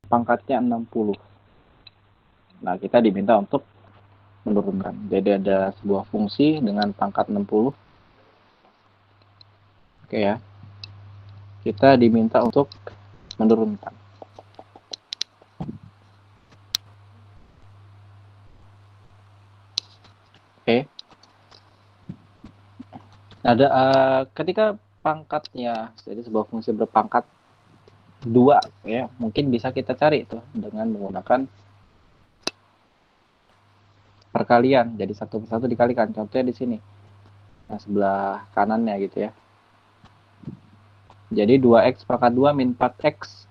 pangkatnya 60. Nah, kita diminta untuk menurunkan. Jadi ada sebuah fungsi dengan pangkat 60. Oke ya. Kita diminta untuk menurunkan. Oke. Ada ketika pangkatnya, jadi sebuah fungsi berpangkat 2 ya, mungkin bisa kita cari itu dengan menggunakan perkalian. Jadi satu persatu dikalikan. Contohnya di sini. Nah, sebelah kanannya gitu ya. Jadi 2x pangkat 2 min 4x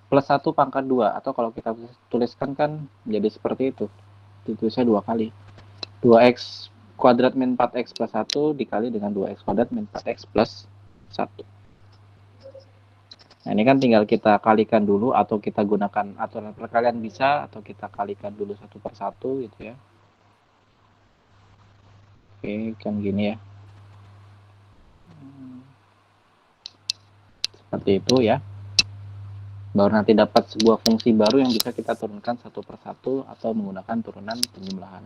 plus 1 pangkat 2. Atau kalau kita tuliskan kan jadi seperti itu. Ditulisnya 2 kali. 2x kuadrat min 4x plus 1 dikali dengan 2x kuadrat min 4x plus 1. Nah, ini kan tinggal kita kalikan dulu atau kita gunakan aturan perkalian bisa, atau kita kalikan dulu satu per satu gitu ya. Oke, kan gini ya. Seperti itu ya. Baru nanti dapat sebuah fungsi baru yang bisa kita turunkan satu per satu atau menggunakan turunan penjumlahan.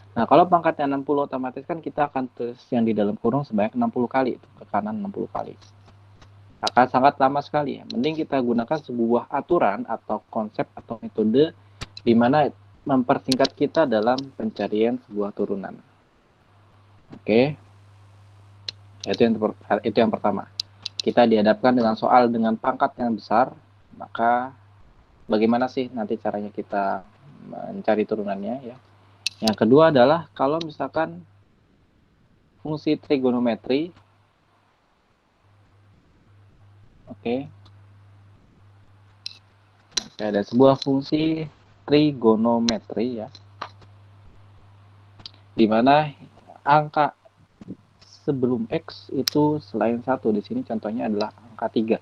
Nah, kalau pangkatnya 60 otomatis kan kita akan tulis yang di dalam kurung sebanyak 60 kali, ke kanan 60 kali. Akan sangat lama sekali. Mending kita gunakan sebuah aturan atau konsep atau metode di mana mempersingkat kita dalam pencarian sebuah turunan. Oke, itu yang pertama. Kita dihadapkan dengan soal dengan pangkat yang besar, maka bagaimana sih nanti caranya kita mencari turunannya ya. Yang kedua adalah kalau misalkan fungsi trigonometri, oke, ada sebuah fungsi trigonometri ya, di mana angka sebelum X itu selain 1, di sini contohnya adalah angka 3.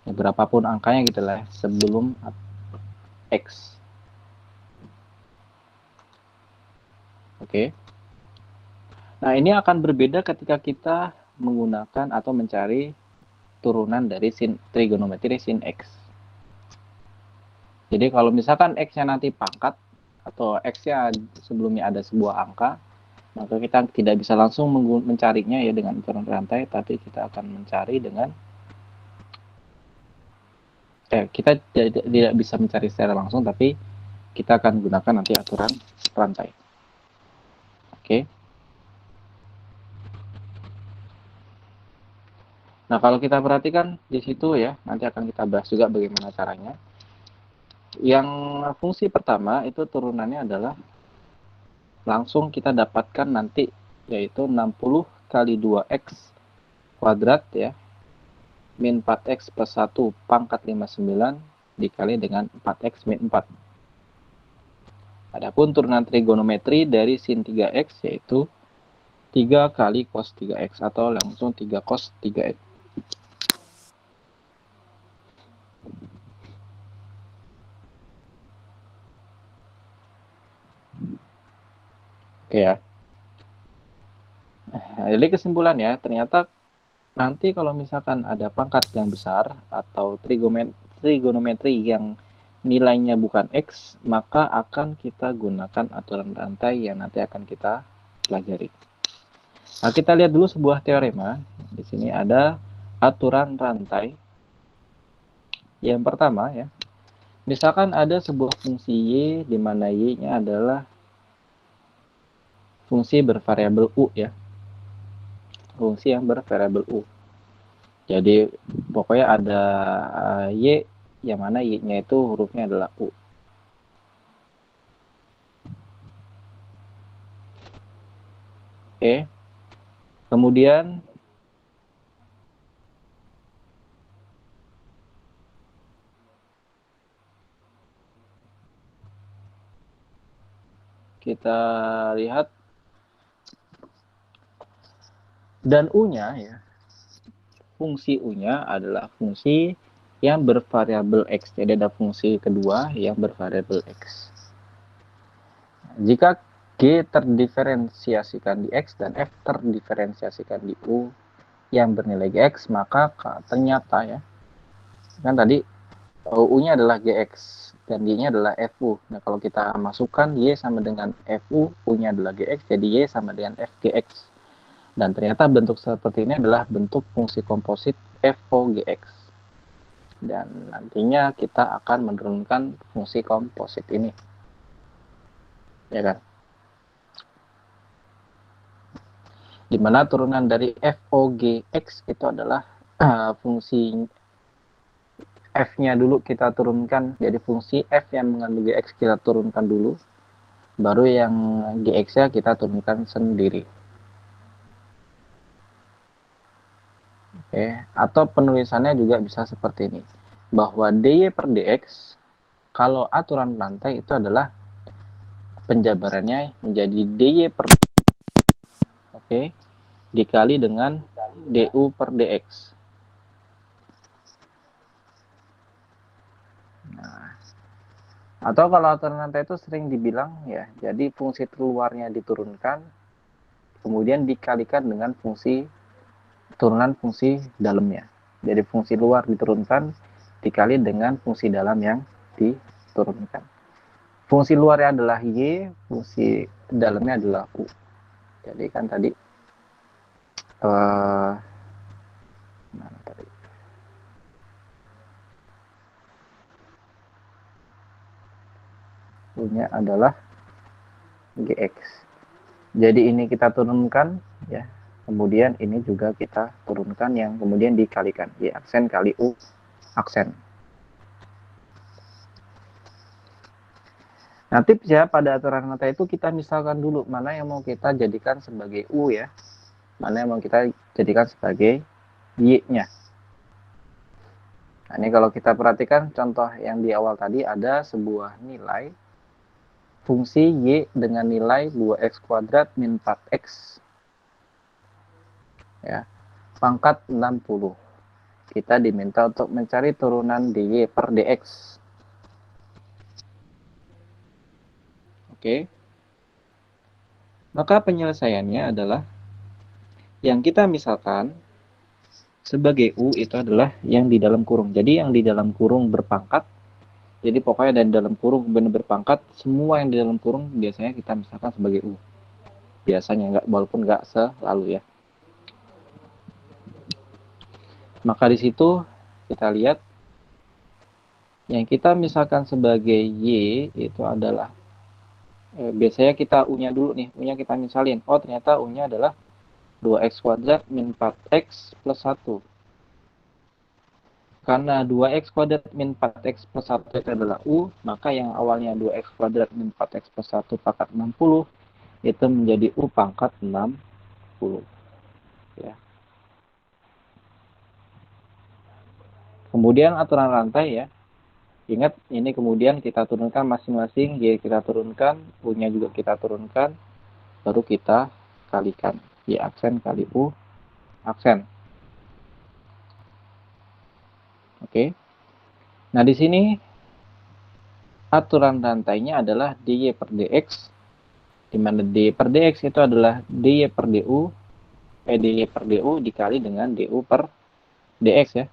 Ya, berapapun angkanya gitu lah, sebelum X. Oke. Nah, ini akan berbeda ketika kita menggunakan atau mencari turunan dari sin trigonometri sin X. Jadi kalau misalkan X-nya nanti pangkat, atau X-nya sebelumnya ada sebuah angka, maka kita tidak bisa langsung mencarinya ya dengan aturan rantai, tapi kita akan mencari dengan kita tidak bisa mencari secara langsung, tapi kita akan gunakan nanti aturan rantai. Oke. Nah, kalau kita perhatikan di situ ya, nanti akan kita bahas juga bagaimana caranya. Yang fungsi pertama itu turunannya adalah langsung kita dapatkan nanti, yaitu 60 kali 2x kuadrat ya, min 4x plus 1 pangkat 59 dikali dengan 4x min 4. Adapun turunan trigonometri dari sin 3x yaitu 3 kali cos 3x atau langsung 3 cos 3x. Oke ya. Jadi kesimpulan ya, ternyata nanti kalau misalkan ada pangkat yang besar atau trigonometri yang nilainya bukan X, maka akan kita gunakan aturan rantai yang nanti akan kita pelajari. Nah, kita lihat dulu sebuah teorema. Di sini ada aturan rantai. Yang pertama ya, misalkan ada sebuah fungsi Y di mana Y-nya adalah fungsi bervariabel U ya. Fungsi yang bervariabel U. Jadi pokoknya ada Y yang mana Y-nya itu hurufnya adalah U. Oke. Kemudian kita lihat dan U-nya ya. Fungsi U-nya adalah fungsi yang bervariabel X. Jadi ada fungsi kedua yang bervariabel X. Jika G terdiferensiasikan di X dan F terdiferensiasikan di U yang bernilai X, maka ternyata ya, kan tadi U-nya adalah GX dan Y-nya adalah FU. Nah, kalau kita masukkan Y sama dengan FU, U-nya adalah GX, jadi Y sama dengan FGX. Dan ternyata bentuk seperti ini adalah bentuk fungsi komposit FOGX. Dan nantinya kita akan menurunkan fungsi komposit ini. Ya kan? Dimana turunan dari FOGX itu adalah fungsi F-nya dulu kita turunkan, jadi fungsi F yang mengandung GX kita turunkan dulu, baru yang GX-nya kita turunkan sendiri. Oke, atau penulisannya juga bisa seperti ini, bahwa dy per dx kalau aturan rantai itu adalah penjabarannya menjadi dy per oke dikali dengan du per dx. Nah, atau kalau aturan rantai itu sering dibilang ya, jadi fungsi keluarnya diturunkan, kemudian dikalikan dengan fungsi turunan fungsi dalamnya. Jadi fungsi luar diturunkan dikali dengan fungsi dalam yang diturunkan. Fungsi luarnya adalah Y, fungsi dalamnya adalah U. Jadi kan tadi mana tadi? U-nya adalah GX. Jadi ini kita turunkan ya. Kemudian ini juga kita turunkan yang kemudian dikalikan Y aksen kali U aksen. Nah, tipsnya pada aturan rantai itu kita misalkan dulu mana yang mau kita jadikan sebagai U ya. Mana yang mau kita jadikan sebagai Y-nya. Nah, ini kalau kita perhatikan contoh yang di awal tadi ada sebuah nilai fungsi Y dengan nilai 2x kuadrat min 4x ya, pangkat 60. Kita diminta untuk mencari turunan dy per dx. Oke. Maka penyelesaiannya adalah yang kita misalkan sebagai U itu adalah yang di dalam kurung. Jadi yang di dalam kurung berpangkat. Jadi pokoknya dari dalam kurung benar berpangkat, semua yang di dalam kurung biasanya kita misalkan sebagai U. Biasanya enggak, walaupun enggak selalu ya. Maka di situ kita lihat yang kita misalkan sebagai Y itu adalah biasanya kita U-nya dulu nih, U-nya kita misalin. Oh, ternyata U-nya adalah 2x kuadrat min 4x plus 1. Karena 2x kuadrat min 4x plus 1 itu adalah U, maka yang awalnya 2x kuadrat min 4x plus 1 pangkat 60, itu menjadi U pangkat 60. Ya. Kemudian aturan rantai ya. Ingat, ini kemudian kita turunkan masing-masing, Y kita turunkan, U-nya juga kita turunkan, baru kita kalikan. Y aksen kali U aksen. Oke. Nah, di sini aturan rantainya adalah dy per dx, di mana dy per dx itu adalah dy per du, dy per du dikali dengan du per dx ya.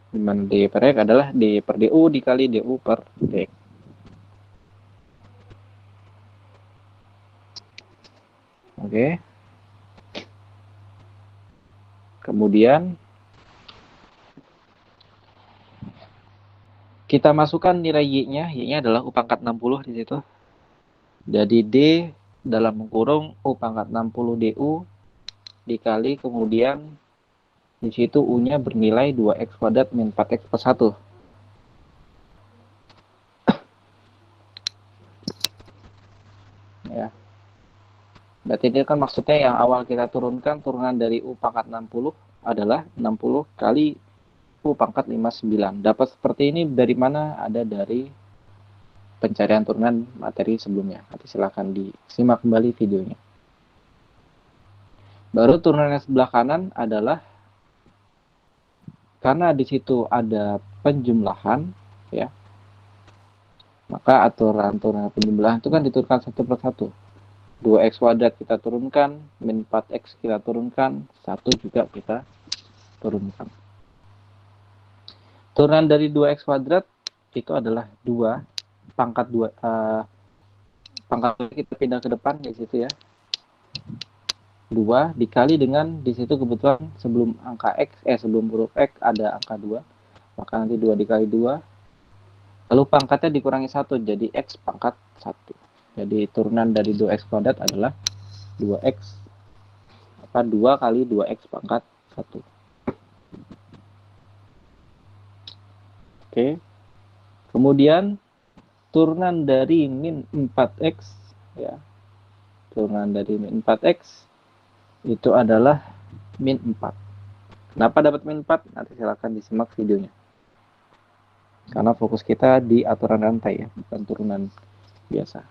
Di mana dy per dx adalah dy per du dikali du per dx. Oke. Kemudian kita masukkan nilai y-nya, y-nya adalah u pangkat 60 di situ. Jadi d dalam kurung u pangkat 60 du dikali kemudian di situ u-nya bernilai 2x kuadrat min 4x plus 1. Ya. Berarti ini kan maksudnya yang awal kita turunkan, turunan dari U pangkat 60 adalah 60 kali U pangkat 59. Dapat seperti ini dari mana? Ada dari pencarian turunan materi sebelumnya. Nanti silahkan disimak kembali videonya. Baru turunan yang sebelah kanan adalah karena di situ ada penjumlahan, ya. Maka aturan penjumlahan itu kan diturunkan satu per satu. 2x kuadrat kita turunkan, min 4x kita turunkan, 1 juga kita turunkan. Turunan dari 2x kuadrat itu adalah 2 pangkat 2 pangkat kita pindah ke depan di situ ya. 2 dikali dengan di situ kebetulan sebelum angka x sebelum huruf x ada angka 2. Maka nanti 2 dikali 2 lalu pangkatnya dikurangi 1 jadi x pangkat 1. Jadi turunan dari 2x kuadrat adalah 2x 2 kali 2x pangkat 1. Oke. Kemudian turunan dari min 4x ya. Turunan dari min 4x itu adalah min 4. Kenapa dapat min 4? Nanti silakan disimak videonya. Karena fokus kita di aturan rantai ya, bukan turunan biasa.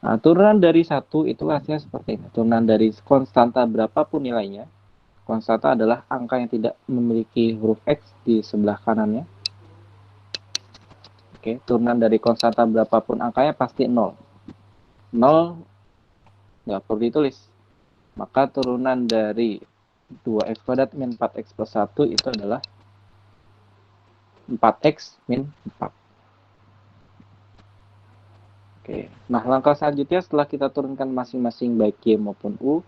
Nah, turunan dari 1 itu hasilnya seperti ini. Turunan dari konstanta berapapun nilainya. Konstanta adalah angka yang tidak memiliki huruf X di sebelah kanannya. Oke, turunan dari konstanta berapapun angkanya pasti 0. 0 nggak perlu ditulis. Maka turunan dari 2x kuadrat min 4x plus 1 itu adalah 4x min 4. Oke. Nah, langkah selanjutnya setelah kita turunkan masing-masing baik Y maupun U,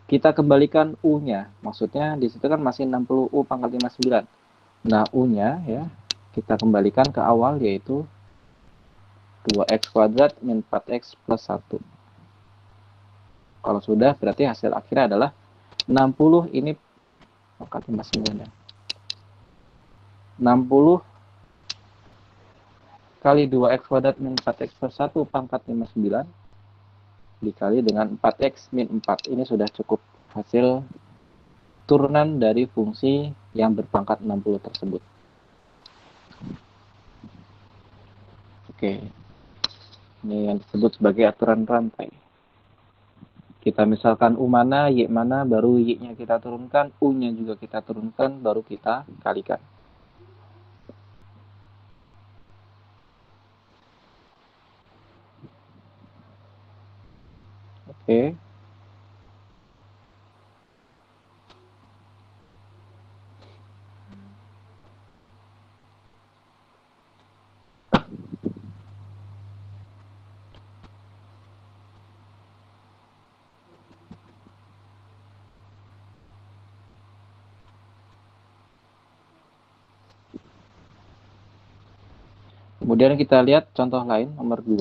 kita kembalikan U-nya. Maksudnya di situ kan masih 60U pangkat 59. Nah, U-nya ya, kita kembalikan ke awal yaitu 2x kuadrat min 4x plus 1. Kalau sudah berarti hasil akhirnya adalah 60 ini pangkat 59 ya. 60 kali 2x kuadrat min 4x plus 1 pangkat 59 dikali dengan 4x min 4. Ini sudah cukup hasil turunan dari fungsi yang berpangkat 60 tersebut. Oke. Ini yang disebut sebagai aturan rantai. Kita misalkan U mana, Y mana, baru Y-nya kita turunkan, U-nya juga kita turunkan, baru kita kalikan. Oke. Kemudian kita lihat contoh lain, nomor 2.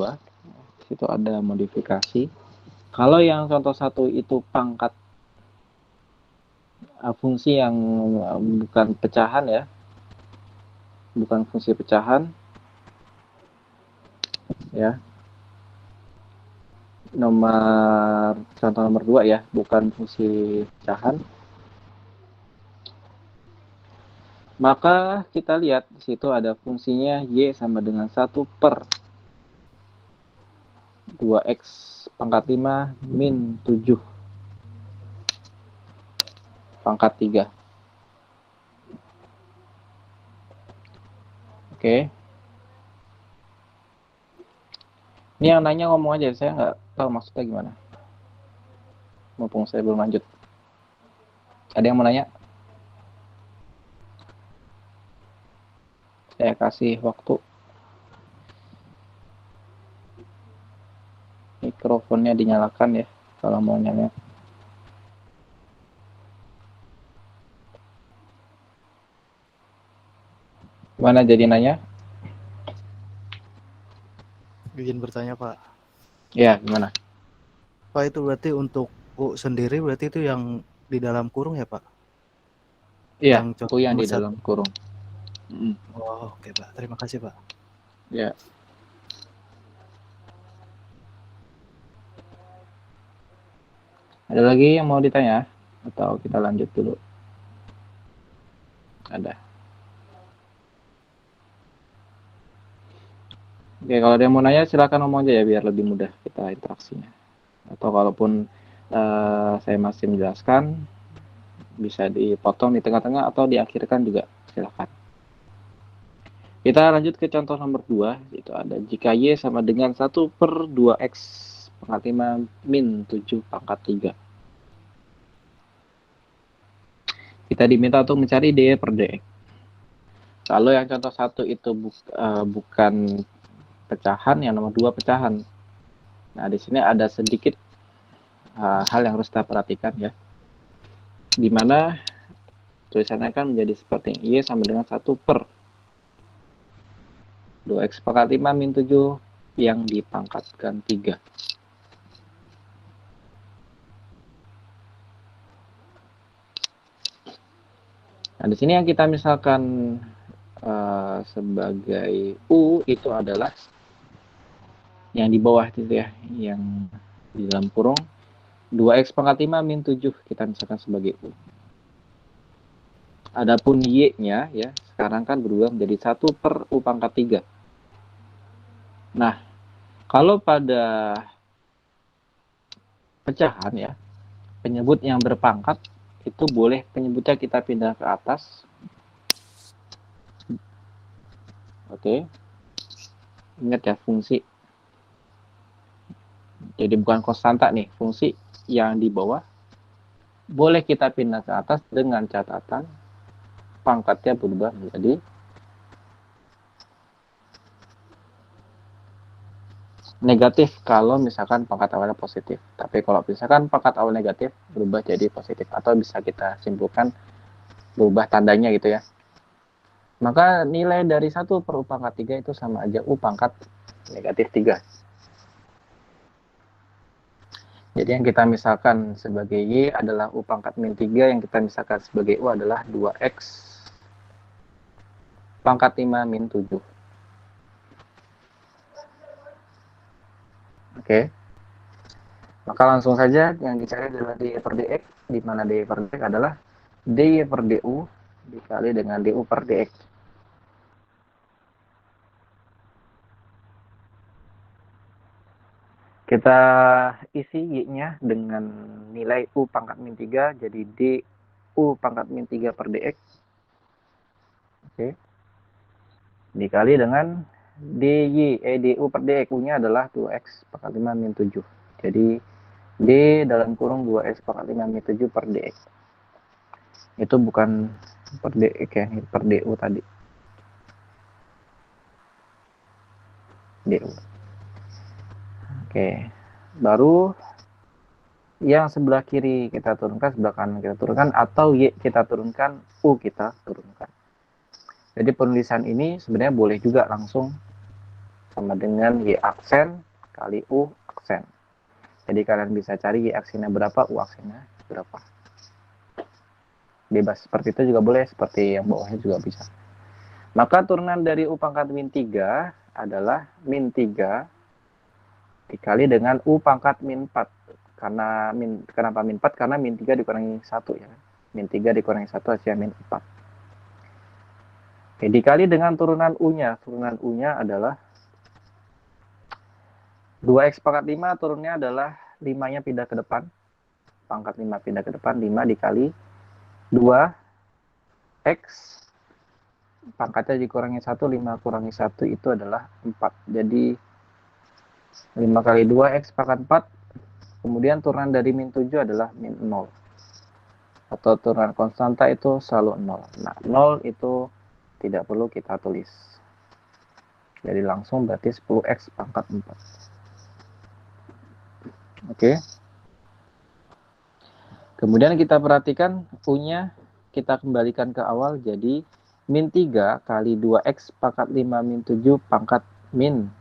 Di situ ada modifikasi. Kalau yang contoh 1 itu pangkat fungsi yang bukan pecahan ya. Bukan fungsi pecahan. Ya. Contoh nomor 2 ya, bukan fungsi pecahan. Maka kita lihat di situ ada fungsinya Y sama dengan 1 per 2x pangkat 5 min 7 pangkat 3. Oke. Ini yang nanya ngomong aja, saya nggak tahu maksudnya gimana. Mumpung saya belum lanjut. Ada yang mau nanya? Saya kasih waktu. Mikrofonnya dinyalakan ya, kalau mau nanya. Gimana jadi nanya? Izin bertanya, Pak. Ya, gimana? Pak, itu berarti untuk U sendiri berarti itu yang di dalam kurung ya, Pak? Iya, Yang U yang di nomor 1. dalam kurung. Oh, oke, Pak. Terima kasih, Pak. Ya. Ada lagi yang mau ditanya? Atau kita lanjut dulu? Ada. Oke, kalau ada yang mau nanya silakan ngomong aja ya biar lebih mudah kita interaksinya. Atau kalaupun saya masih menjelaskan, bisa dipotong di tengah-tengah atau diakhirkan juga silakan. Kita lanjut ke contoh nomor 2, itu ada jika Y sama dengan 1 per 2x pangkat 5 min 7 pangkat 3. Kita diminta untuk mencari dy per dx. Kalau yang contoh 1 itu bukan pecahan, yang nomor 2 pecahan. Nah, di sini ada sedikit hal yang harus kita perhatikan ya. Dimana tulisannya kan menjadi seperti ini, Y sama dengan 1 per 2x pangkat 5 min 7 yang dipangkatkan 3. Nah, di sini yang kita misalkan sebagai U itu adalah yang di bawah itu ya, yang di dalam kurung 2x pangkat 5 min 7 kita misalkan sebagai U. Adapun Y-nya ya, sekarang kan berubah menjadi 1 per U pangkat 3. Nah, kalau pada pecahan ya, penyebut yang berpangkat itu boleh penyebutnya kita pindah ke atas. Oke. Ingat ya, fungsi. Jadi bukan konstanta nih, fungsi yang di bawah boleh kita pindah ke atas dengan catatan pangkatnya berubah menjadi negatif kalau misalkan pangkat awalnya positif. Tapi kalau misalkan pangkat awal negatif berubah jadi positif, atau bisa kita simpulkan berubah tandanya gitu ya. Maka nilai dari 1 per U pangkat 3 itu sama aja U pangkat negatif 3. Jadi yang kita misalkan sebagai Y adalah U pangkat min 3, yang kita misalkan sebagai U adalah 2X pangkat 5 min 7. Oke. Maka langsung saja yang dicari adalah dy per dx, di mana dy per dx adalah dy per du dikali dengan du per dx. Kita isi Y-nya dengan nilai U pangkat min 3, jadi du pangkat min 3 per dx. Oke. Dikali dengan du per dx. U-nya adalah 2x pangkat 5 min 7. Jadi D dalam kurung 2x pangkat 5 min 7 per dx. Itu bukan per dx ya, per du tadi. Du. Oke. Baru yang sebelah kiri kita turunkan, sebelah kanan kita turunkan, atau Y kita turunkan, U kita turunkan. Jadi penulisan ini sebenarnya boleh juga langsung sama dengan Y aksen kali U aksen. Jadi kalian bisa cari Y aksennya berapa, U aksennya berapa. Bebas seperti itu juga boleh, seperti yang bawahnya juga bisa. Maka turunan dari U pangkat min 3 adalah min 3 dikali dengan U pangkat min 4. Kenapa min 4? Karena min 3 dikurangi 1 ya. Min 3 dikurangi 1 hasilnya min 4. Oke, dikali dengan turunan U-nya. Turunan U-nya adalah 2x pangkat 5, turunnya adalah 5-nya pindah ke depan. Pangkat 5 pindah ke depan, 5 dikali 2x pangkatnya dikurangi 1, 5 kurangi 1 itu adalah 4. Jadi 5 kali 2x pangkat 4, kemudian turunan dari min 7 adalah min 0. Atau turunan konstanta itu selalu 0. Nah, 0 itu tidak perlu kita tulis. Jadi langsung berarti 10x pangkat 4. Oke. Kemudian kita perhatikan U-nya kita kembalikan ke awal, jadi min 3 kali 2x pangkat 5 min 7 pangkat min.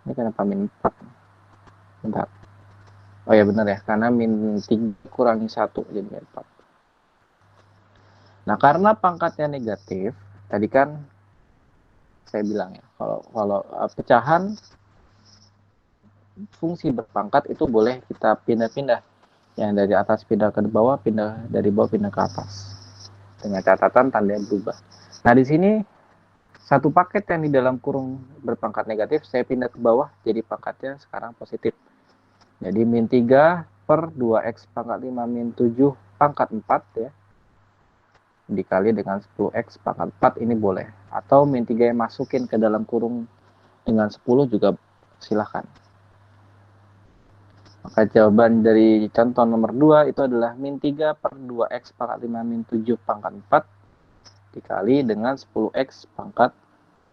Ini kenapa min 4? Bentar. Oh ya benar ya, karena min 3 kurangi 1 jadi min 4. Nah, karena pangkatnya negatif, tadi kan saya bilang ya, kalau pecahan fungsi berpangkat itu boleh kita pindah-pindah. Yang dari atas pindah ke bawah, dari bawah pindah ke atas. Dengan catatan tanda yang berubah. Nah, di sini satu paket yang di dalam kurung berpangkat negatif, saya pindah ke bawah, jadi pangkatnya sekarang positif. Jadi min 3 per 2x pangkat 5 min 7 pangkat 4 ya. Dikali dengan 10x pangkat 4 ini boleh. Atau min 3 yang masukin ke dalam kurung dengan 10 juga silahkan. Maka jawaban dari contoh nomor 2 itu adalah min 3 per 2x pangkat 5 min 7 pangkat 4 dikali dengan 10x pangkat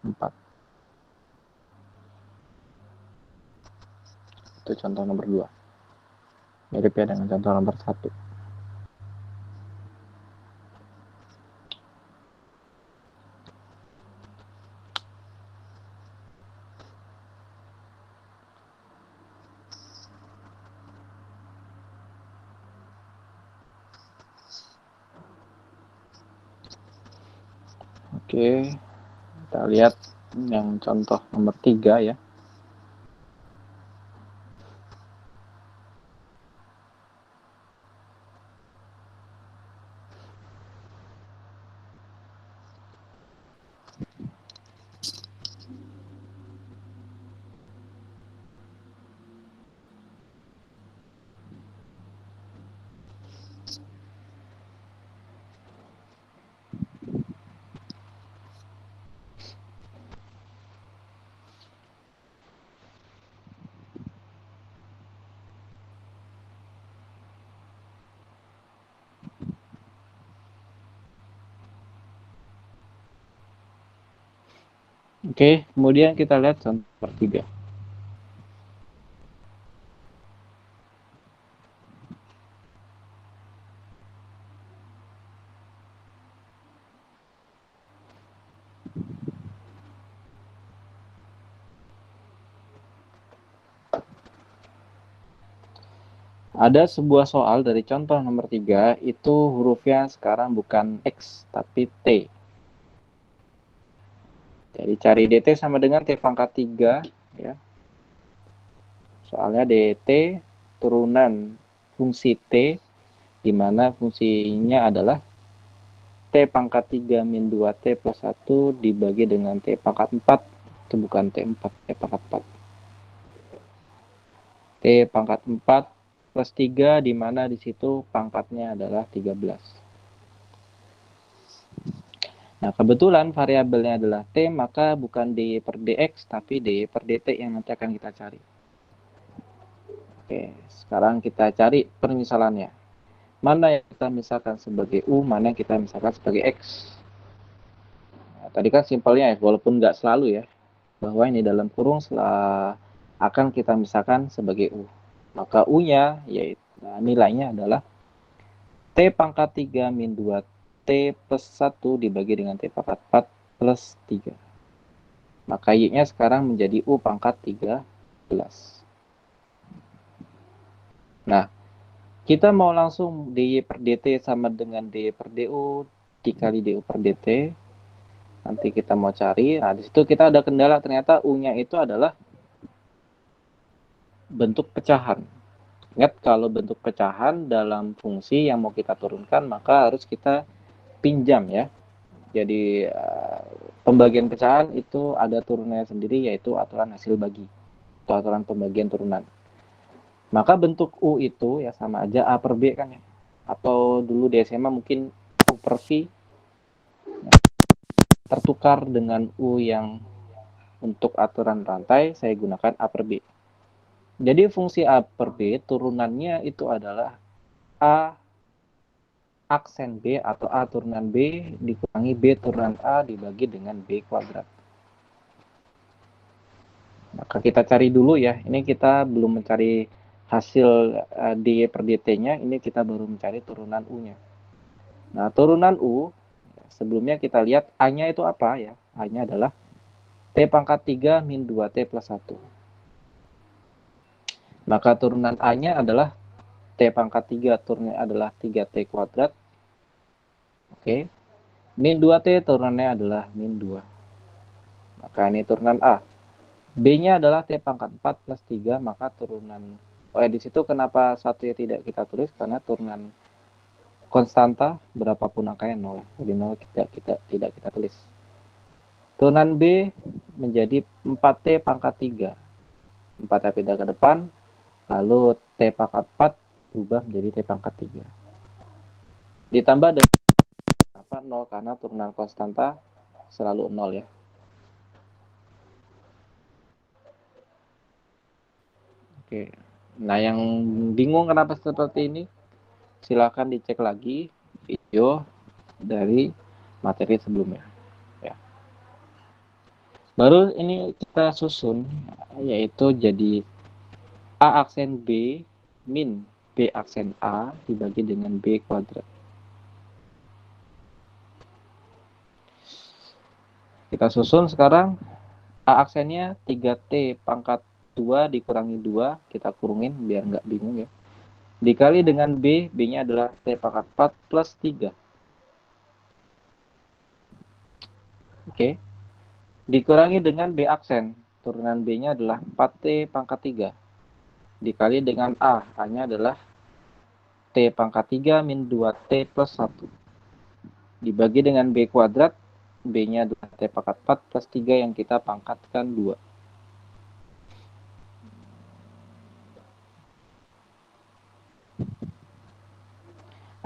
4. Itu contoh nomor 2. Mirip ya dengan contoh nomor 1. Oke, kita lihat yang contoh nomor 3 ya. Oke, kemudian kita lihat contoh nomor 3. Ada sebuah soal dari contoh nomor 3, itu hurufnya sekarang bukan X, tapi T. Jadi cari DT sama dengan T pangkat 3, ya. Soalnya DT turunan fungsi T, di mana fungsinya adalah T pangkat 3 min 2T plus 1 dibagi dengan T pangkat 4. Itu bukan T4, T pangkat 4. T pangkat 4 plus 3, di mana di situ pangkatnya adalah 13. Nah, kebetulan variabelnya adalah T, maka bukan D per DX, tapi D per DT yang nanti akan kita cari. Oke, sekarang kita cari permisalannya. Mana yang kita misalkan sebagai U, mana yang kita misalkan sebagai X. Nah, tadi kan simpelnya ya, walaupun nggak selalu ya, bahwa ini dalam kurung akan kita misalkan sebagai U. Maka U-nya, yaitu nilainya adalah T pangkat 3 min 2T plus 1 dibagi dengan T pangkat 4 plus 3. Maka Y-nya sekarang menjadi U pangkat 13. Nah, kita mau langsung DY per DT sama dengan DY per DU dikali DU per DT. Nanti kita mau cari. Nah, di situ kita ada kendala, ternyata U-nya itu adalah bentuk pecahan. Ingat, kalau bentuk pecahan dalam fungsi yang mau kita turunkan, maka harus kita pinjam ya. Jadi pembagian pecahan itu ada turunannya sendiri, yaitu aturan hasil bagi atau aturan pembagian turunan. Maka bentuk U itu ya sama aja A per B kan ya. Atau dulu di SMA mungkin U per V tertukar dengan U yang untuk aturan rantai saya gunakan A per B. Jadi fungsi A per B turunannya itu adalah A aksen B atau A turunan B dikurangi B turunan A dibagi dengan B kuadrat. Maka kita cari dulu ya. Ini kita belum mencari hasil D per DT-nya, ini kita baru mencari turunan U-nya. Nah, turunan U, sebelumnya kita lihat A-nya itu apa ya? A-nya adalah T pangkat 3 min 2T plus 1. Maka turunan A-nya adalah T pangkat 3, turunannya adalah 3T kuadrat. Oke. Min 2T turunannya adalah min 2. Maka ini turunan A. B-nya adalah T pangkat 4 plus 3, maka turunan di situ kenapa satunya tidak kita tulis? Karena turunan konstanta berapapun angkanya 0. Jadi 0 tidak kita tulis. Turunan B menjadi 4T pangkat 3. 4 pindah ke depan, lalu T pangkat 4 berubah menjadi T pangkat 3. Ditambah dengan 0 karena turunan konstanta selalu 0 ya. Oke. Nah, yang bingung kenapa seperti ini, silakan dicek lagi video dari materi sebelumnya. Ya. Baru ini kita susun, yaitu jadi A aksen B min B aksen A dibagi dengan B kuadrat. Kita susun sekarang A aksennya 3T pangkat 2 dikurangi 2, kita kurungin biar nggak bingung ya. Dikali dengan B, B-nya adalah T pangkat 4 plus 3. Oke. Dikurangi dengan B aksen, turunan B-nya adalah 4T pangkat 3. Dikali dengan A, A-nya adalah T pangkat 3 min 2T plus 1. Dibagi dengan B kuadrat, B-nya adalah T pangkat 4 plus 3 yang kita pangkatkan 2.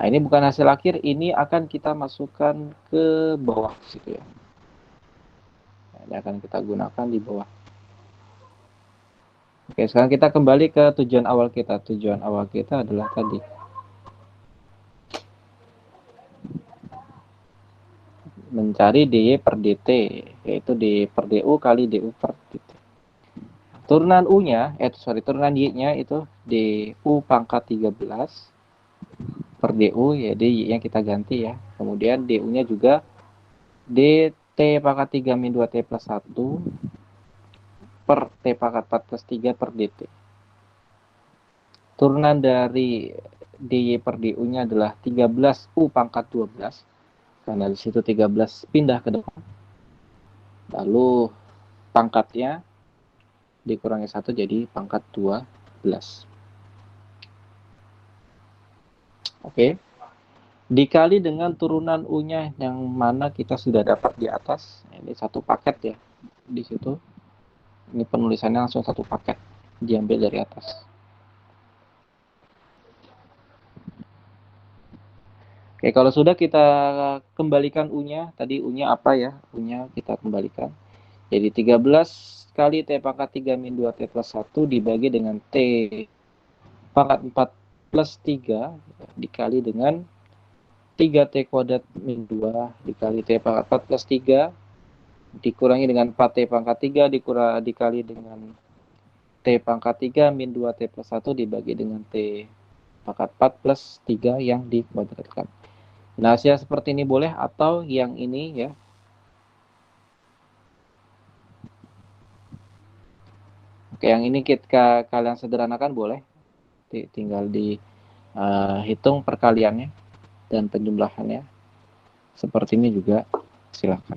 Nah, ini bukan hasil akhir, ini akan kita masukkan ke bawah situ ya. Nah, ini akan kita gunakan di bawah. Oke, sekarang kita kembali ke tujuan awal kita. Tujuan awal kita adalah tadi mencari dy per dt, yaitu dy per du kali du per dt. Turunan u-nya, turunan y-nya itu du pangkat 13 per du, ya y-nya kita ganti ya. Kemudian du-nya juga dt pangkat 3 min 2t plus 1 per t pangkat 4 plus 3 per dt. Turunan dari dy per du-nya adalah 13 u pangkat 12. Karena di situ 13 pindah ke depan. Lalu pangkatnya dikurangi 1 jadi pangkat 12. Oke. Dikali dengan turunan U-nya yang mana kita sudah dapat di atas. Ini satu paket ya. Di situ. Ini penulisannya langsung satu paket. Diambil dari atas. Oke, kalau sudah kita kembalikan U-nya. Tadi U-nya apa ya? U-nya kita kembalikan. Jadi 13 kali T pangkat 3 min 2T plus 1 dibagi dengan T pangkat 4 plus 3 dikali dengan 3T kuadrat min 2 dikali T pangkat 4 plus 3 dikurangi dengan 4T pangkat 3 dikali dengan T pangkat 3 min 2T plus 1 dibagi dengan T pangkat 4 plus 3 yang dikuadratkan. Nah, hasil seperti ini boleh atau yang ini ya. Oke, yang ini kita kalian sederhanakan boleh. Tinggal dihitung perkaliannya dan penjumlahannya. Seperti ini juga silakan.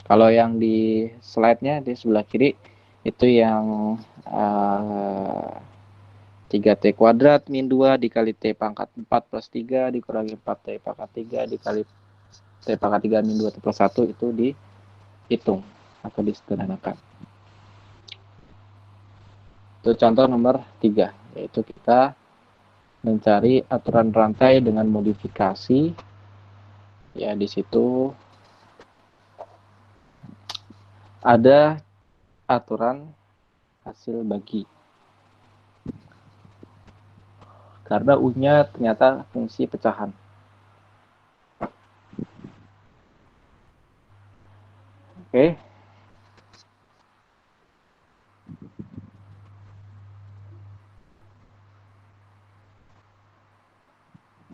Kalau yang di slide-nya di sebelah kiri itu yang 3T kuadrat min 2 dikali T pangkat 4 plus 3 dikurangi 4T pangkat 3 dikali T pangkat 3 min 2 T plus 1 itu dihitung atau disederhanakan. Itu contoh nomor 3, yaitu kita mencari aturan rantai dengan modifikasi. Ya, di situ ada aturan hasil bagi. Karena U-nya ternyata fungsi pecahan. Oke.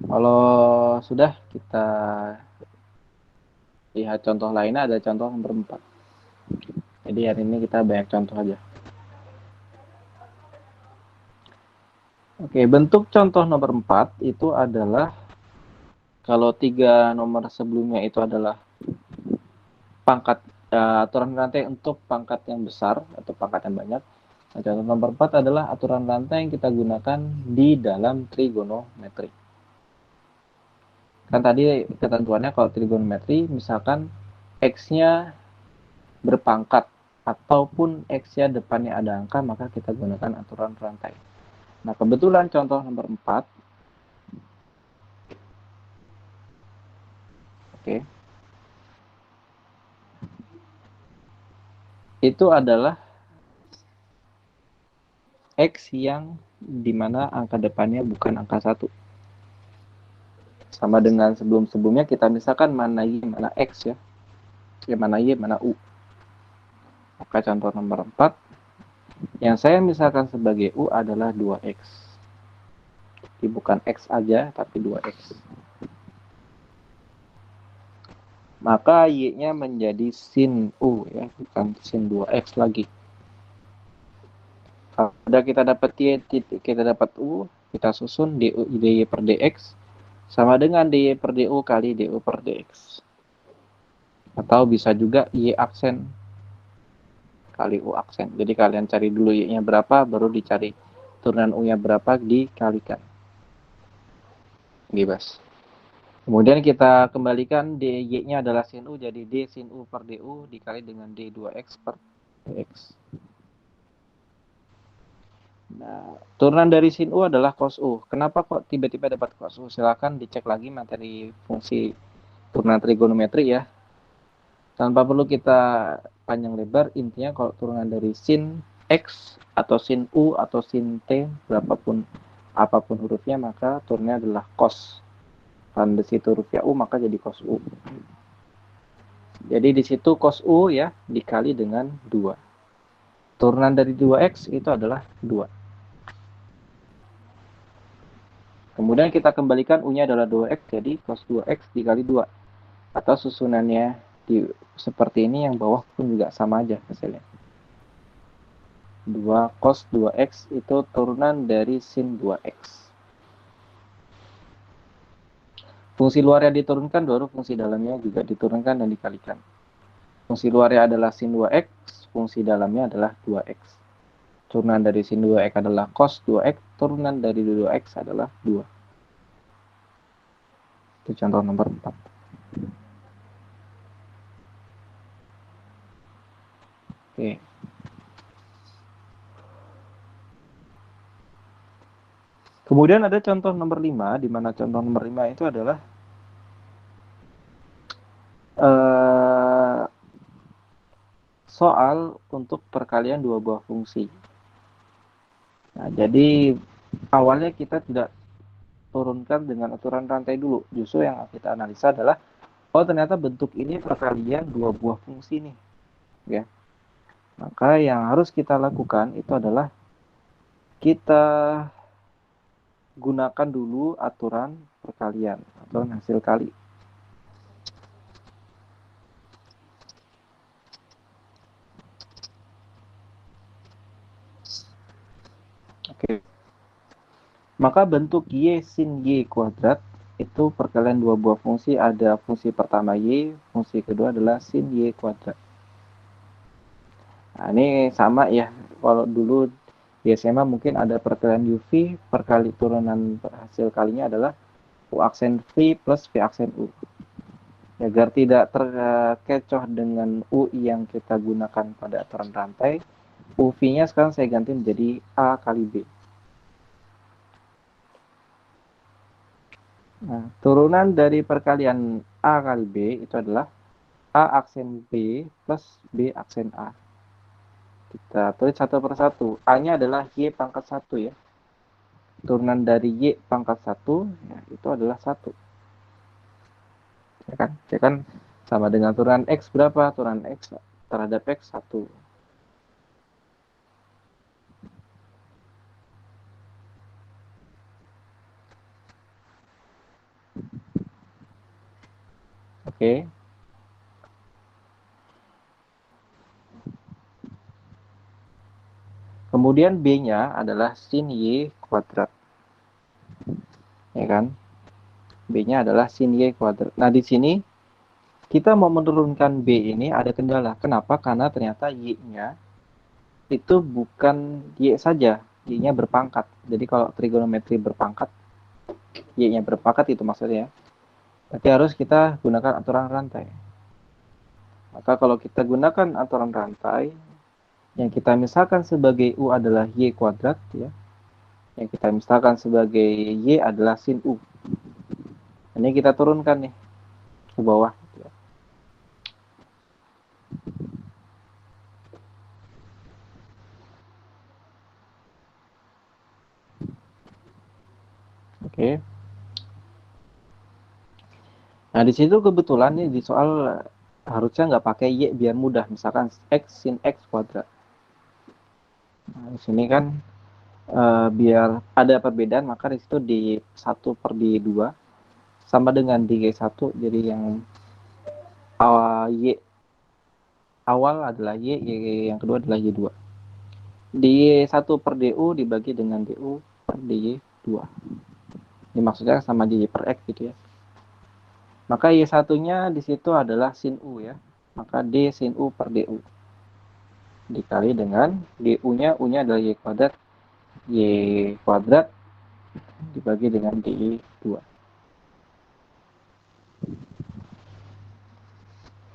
Kalau sudah kita lihat contoh lainnya, ada contoh nomor 4. Jadi hari ini kita banyak contoh aja. Oke, bentuk contoh nomor 4 itu adalah kalau 3 nomor sebelumnya itu adalah pangkat aturan rantai untuk pangkat yang besar atau pangkat yang banyak. Nah, contoh nomor 4 adalah aturan rantai yang kita gunakan di dalam trigonometri. Kan tadi ketentuannya kalau trigonometri misalkan X-nya berpangkat ataupun X-nya depannya ada angka, maka kita gunakan aturan rantai. Nah, kebetulan contoh nomor 4. Oke. Itu adalah X yang dimana angka depannya bukan angka 1. Sama dengan sebelum-sebelumnya kita misalkan mana Y, mana X ya. Mana Y, mana U. Maka contoh nomor 4, yang saya misalkan sebagai U adalah 2X. Jadi bukan X aja, tapi 2X. Maka Y-nya menjadi sin U ya, bukan sin 2X lagi. Kalau kita dapat Y, kita dapat U, kita susun dy per dx sama dengan dy per du kali du per dx. Atau bisa juga Y aksen kali U aksen. Jadi kalian cari dulu Y-nya berapa, baru dicari turunan U-nya berapa, dikalikan. Bebas. Kemudian kita kembalikan dy-nya adalah sin U, jadi d sin U per du dikali dengan d2x per dx. Nah, turunan dari sin U adalah cos U. Kenapa kok tiba-tiba dapat cos U? Silakan dicek lagi materi fungsi turunan trigonometri ya. Tanpa perlu kita panjang lebar, intinya kalau turunan dari sin X atau sin U atau sin T, berapapun apapun hurufnya, maka turunnya adalah cos. Karena di situ hurufnya U, maka jadi cos U. Jadi di situ cos U ya dikali dengan 2. Turunan dari 2X itu adalah 2. Kemudian kita kembalikan U-nya adalah 2X, jadi cos 2X dikali 2. Atau susunannya seperti ini, yang bawah pun juga sama aja hasilnya. 2 cos 2X itu turunan dari sin 2X. Fungsi luarnya diturunkan, baru fungsi dalamnya juga diturunkan dan dikalikan. Fungsi luarnya adalah sin 2X, fungsi dalamnya adalah 2X. Turunan dari sin 2X adalah cos 2X, turunan dari 2X adalah 2. Itu contoh nomor 4. Oke. Kemudian ada contoh nomor 5, di mana contoh nomor 5 itu adalah soal untuk perkalian dua buah fungsi. Nah, jadi awalnya kita tidak turunkan dengan aturan rantai dulu. Justru yang kita analisa adalah, oh ternyata bentuk ini perkalian dua buah fungsi nih. Ya. Maka yang harus kita lakukan itu adalah kita gunakan dulu aturan perkalian, aturan hasil kali. Oke. Maka bentuk Y sin Y kuadrat itu perkalian dua buah fungsi. Ada fungsi pertama Y, fungsi kedua adalah sin Y kuadrat. Nah, ini sama ya. Kalau dulu di SMA mungkin ada perkalian UV, perkali turunan hasil kalinya adalah U aksen V plus V aksen U. Agar tidak terkecoh dengan UI yang kita gunakan pada aturan rantai, UV-nya sekarang saya ganti menjadi A kali B. Nah, turunan dari perkalian A kali B itu adalah A aksen B plus B aksen A. Kita tulis satu persatu. A-nya adalah Y pangkat 1 ya. Turunan dari Y pangkat 1 ya, itu adalah 1. Ya kan? Ya kan sama dengan turunan X berapa? Turunan X terhadap X 1. Oke. Kemudian B-nya adalah sin Y kuadrat. Ya kan? B-nya adalah sin Y kuadrat. Nah, di sini kita mau menurunkan B ini ada kendala. Kenapa? Karena ternyata Y-nya itu bukan Y saja. Y-nya berpangkat. Jadi kalau trigonometri berpangkat, Y-nya berpangkat itu maksudnya. Berarti harus kita gunakan aturan rantai. Maka kalau kita gunakan aturan rantai, yang kita misalkan sebagai U adalah Y kuadrat, ya. Yang kita misalkan sebagai Y adalah sin U. Ini kita turunkan nih ke bawah. Oke. Nah, di situ kebetulan nih di soal harusnya nggak pakai Y biar mudah. Misalkan X sin X kuadrat. Nah, di sini kan biar ada perbedaan, maka di situ di 1 per D2 sama dengan DG1. Jadi yang Y awal adalah Y yang kedua adalah Y2. D1 per DU dibagi dengan DU per DY2. Ini maksudnya sama DY per X gitu ya. Maka Y1-nya di situ adalah sin U ya. Maka D sin U per DU. Dikali dengan DU-nya, U-nya adalah Y kuadrat. Y kuadrat dibagi dengan DY2.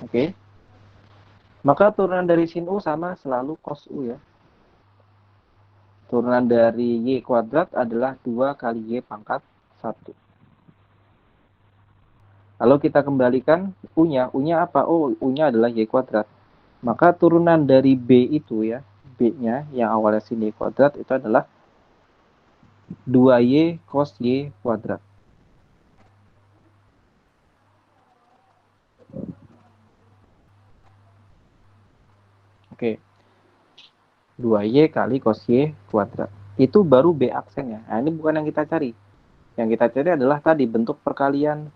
Oke. Maka turunan dari sin U sama selalu cos U ya. Turunan dari Y kuadrat adalah 2 kali Y pangkat 1. Lalu kita kembalikan U-nya. U-nya apa? Oh, U-nya adalah Y kuadrat. Maka turunan dari B itu ya, B-nya yang awalnya sin Y kuadrat itu adalah 2Y cos Y kuadrat. Oke. 2Y kali cos Y kuadrat. Itu baru B aksennya. Nah, ini bukan yang kita cari. Yang kita cari adalah tadi bentuk perkalian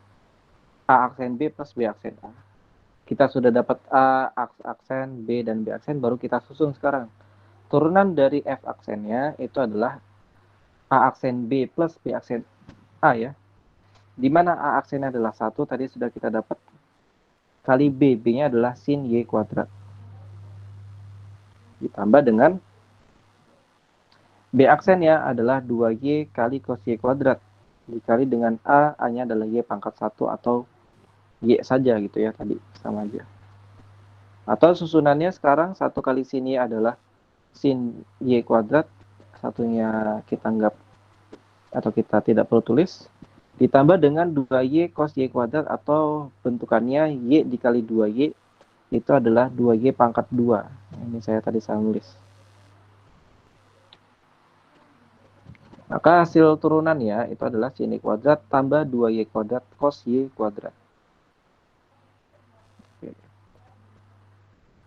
A aksen B plus B aksen A. Kita sudah dapat A aksen, B, dan B aksen, baru kita susun sekarang. Turunan dari F aksennya itu adalah A aksen B plus B aksen A ya. Di mana A aksennya adalah 1, tadi sudah kita dapat. Kali B, B-nya adalah sin Y kuadrat. Ditambah dengan B aksennya adalah 2Y kali cos Y kuadrat. Dikali dengan A, A-nya adalah Y pangkat 1 atau Y saja gitu ya, tadi sama aja. Atau susunannya sekarang 1 kali sin Y adalah sin Y kuadrat, satunya kita anggap atau kita tidak perlu tulis, ditambah dengan 2Y cos Y kuadrat atau bentukannya Y dikali 2Y, itu adalah 2Y pangkat 2. Ini saya tadi salah nulis. Maka hasil turunannya itu adalah sin Y kuadrat tambah 2Y kuadrat cos Y kuadrat.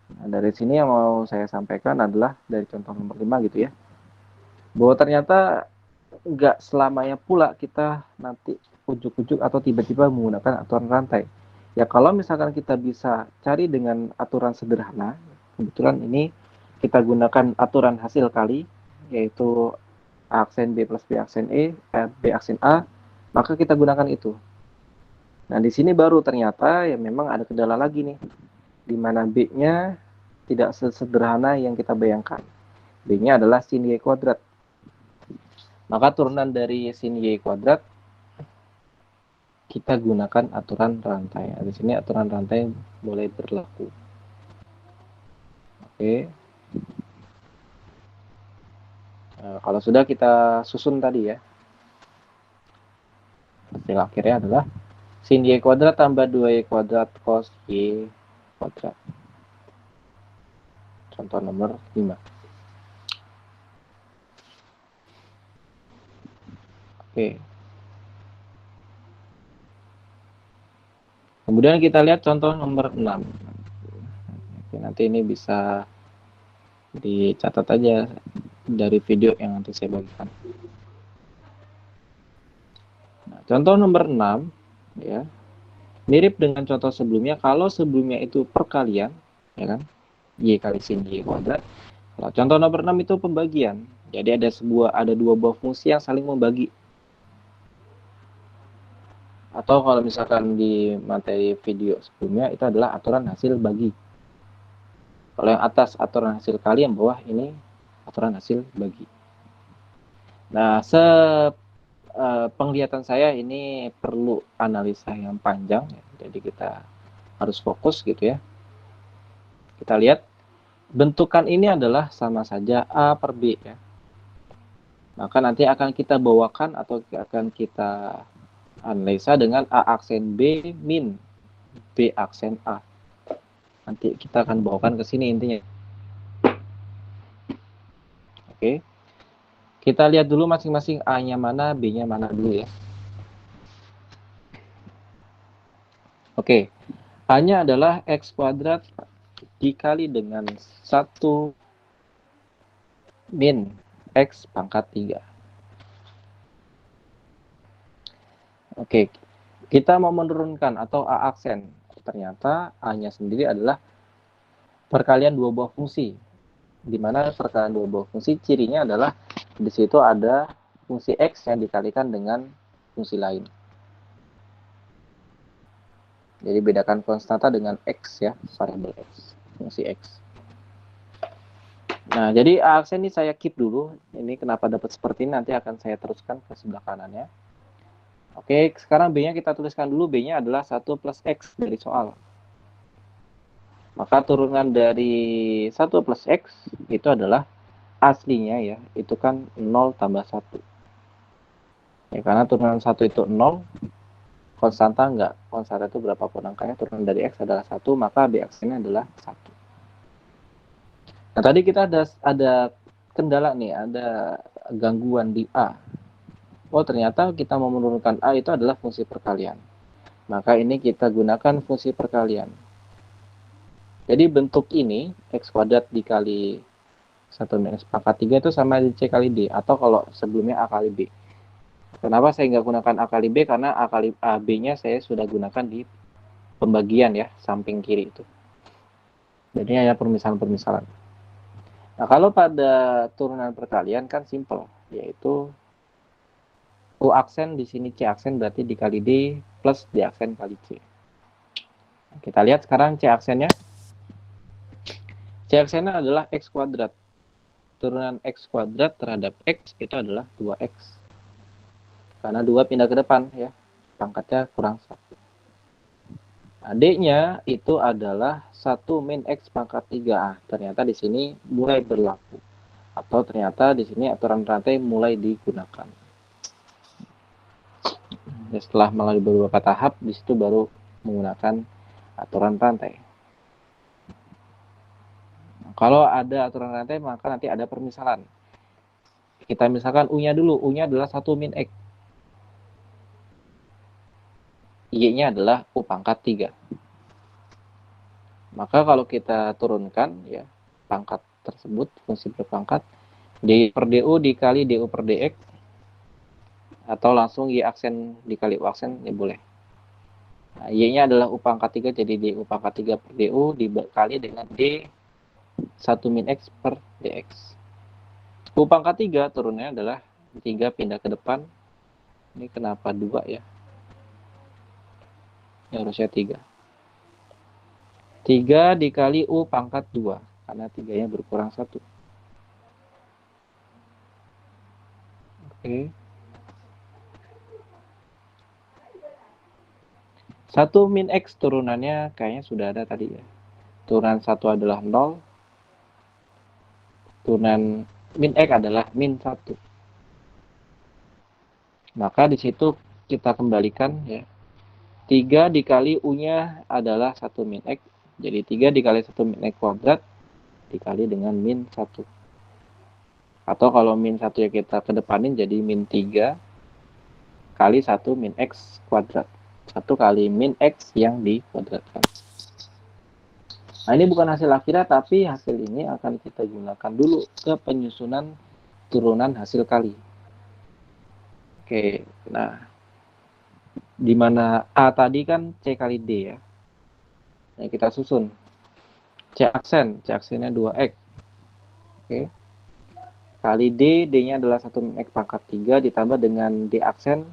Nah, dari sini yang mau saya sampaikan adalah dari contoh nomor 5 gitu ya. Bahwa ternyata nggak selamanya pula kita nanti ujuk-ujuk atau tiba-tiba menggunakan aturan rantai. Ya kalau misalkan kita bisa cari dengan aturan sederhana, kebetulan ini kita gunakan aturan hasil kali, yaitu A aksen B plus B aksen B aksen A, maka kita gunakan itu. Nah di sini baru ternyata ya memang ada kendala lagi nih, di mana B-nya tidak sesederhana yang kita bayangkan. B-nya adalah sin Y kuadrat. Maka turunan dari sin Y kuadrat kita gunakan aturan rantai. Di sini aturan rantai boleh berlaku. Oke. Nah, kalau sudah kita susun tadi ya, hasil akhirnya adalah sin Y kuadrat tambah 2Y kuadrat cos Y kuadrat. Contoh nomor 5. Oke. Kemudian kita lihat contoh nomor 6. Oke, nanti ini bisa dicatat aja dari video yang nanti saya bagikan. Nah, contoh nomor 6 ya. Mirip dengan contoh sebelumnya, kalau sebelumnya itu perkalian, ya kan? Y kali sin Y kuadrat. Kalau contoh nomor 6 itu pembagian. Jadi ada dua buah fungsi yang saling membagi. Atau kalau misalkan di materi video sebelumnya itu adalah aturan hasil bagi. Kalau yang atas aturan hasil kali, yang bawah ini aturan hasil bagi. Nah, penglihatan saya ini perlu analisa yang panjang, ya. Jadi kita harus fokus gitu ya. Kita lihat bentukan ini adalah sama saja A per B ya. Maka nanti akan kita bawakan atau akan kita analisa dengan A aksen B min B aksen A. Nanti kita akan bawakan ke sini intinya. Oke. Kita lihat dulu masing-masing A-nya mana, B-nya mana dulu ya. Oke, A-nya adalah X kuadrat dikali dengan 1 min X pangkat 3. Oke, kita mau menurunkan atau A aksen. Ternyata A-nya sendiri adalah perkalian dua buah fungsi. Di mana perkalian dua buah fungsi cirinya adalah di situ ada fungsi X yang dikalikan dengan fungsi lain. Jadi bedakan konstanta dengan X ya, variabel X, fungsi X. Nah, jadi A aksen ini saya keep dulu. Ini kenapa dapat seperti ini, nanti akan saya teruskan ke sebelah kanannya. Oke, sekarang B-nya kita tuliskan dulu. B-nya adalah 1 plus X dari soal. Maka turunan dari 1 plus X itu adalah aslinya ya, itu kan 0 tambah 1. Ya, karena turunan 1 itu 0, konstanta enggak. Konstanta itu berapapun angkanya, turunan dari X adalah 1, maka B aksennya adalah 1. Nah, tadi kita ada kendala nih, ada gangguan di A. Oh, ternyata kita mau menurunkan A itu adalah fungsi perkalian. Maka ini kita gunakan fungsi perkalian. Jadi bentuk ini, X kuadrat dikali 1 min X pangkat 3 itu sama di C kali D. Atau kalau sebelumnya A kali B. Kenapa saya nggak gunakan A kali B? Karena A kali A, B-nya saya sudah gunakan di pembagian ya, samping kiri itu. Jadi hanya permisalan-permisalan. Nah, kalau pada turunan perkalian kan simple, yaitu U aksen di sini C aksen berarti dikali D plus D aksen kali C. Kita lihat sekarang C aksennya. C aksennya adalah X kuadrat. Turunan X kuadrat terhadap X itu adalah 2X. Karena 2 pindah ke depan ya. Pangkatnya kurang 1. Nah, D-nya itu adalah 1 min X pangkat 3. Ternyata di sini mulai berlaku. Atau ternyata di sini aturan rantai mulai digunakan. Ya, setelah melalui beberapa tahap, di situ baru menggunakan aturan rantai. Nah, kalau ada aturan rantai, maka nanti ada permisalan. Kita misalkan U-nya dulu. U-nya adalah 1 min X. Y-nya adalah U pangkat 3. Maka kalau kita turunkan ya pangkat tersebut, fungsi berpangkat, D per DU dikali DU per DX, atau langsung Y aksen dikali U aksen, ya boleh. Nah, Y-nya adalah U pangkat 3, jadi DU pangkat 3 per DU dikali dengan D 1 min X per DX. U pangkat 3 turunnya adalah 3 pindah ke depan. Ini kenapa 2 ya? Ini harusnya 3. 3 dikali U pangkat 2, karena 3-nya berkurang 1. Oke. 1 min X turunannya kayaknya sudah ada tadi ya. Turunan 1 adalah 0. Turunan min X adalah min 1. Maka di situ kita kembalikan ya. 3 dikali U-nya adalah 1 min X. Jadi 3 dikali 1 min X kuadrat dikali dengan min 1. Atau kalau min 1 ya kita kedepanin jadi min 3 kali 1 min X kuadrat. 1 kali min X yang dikuadratkan. Nah, ini bukan hasil akhirnya, tapi hasil ini akan kita gunakan dulu ke penyusunan turunan hasil kali. Oke, nah, di mana A tadi kan C kali D ya. Nah, kita susun. C aksennya 2X. Oke. Kali D, D-nya adalah 1 min X pangkat 3 ditambah dengan D aksen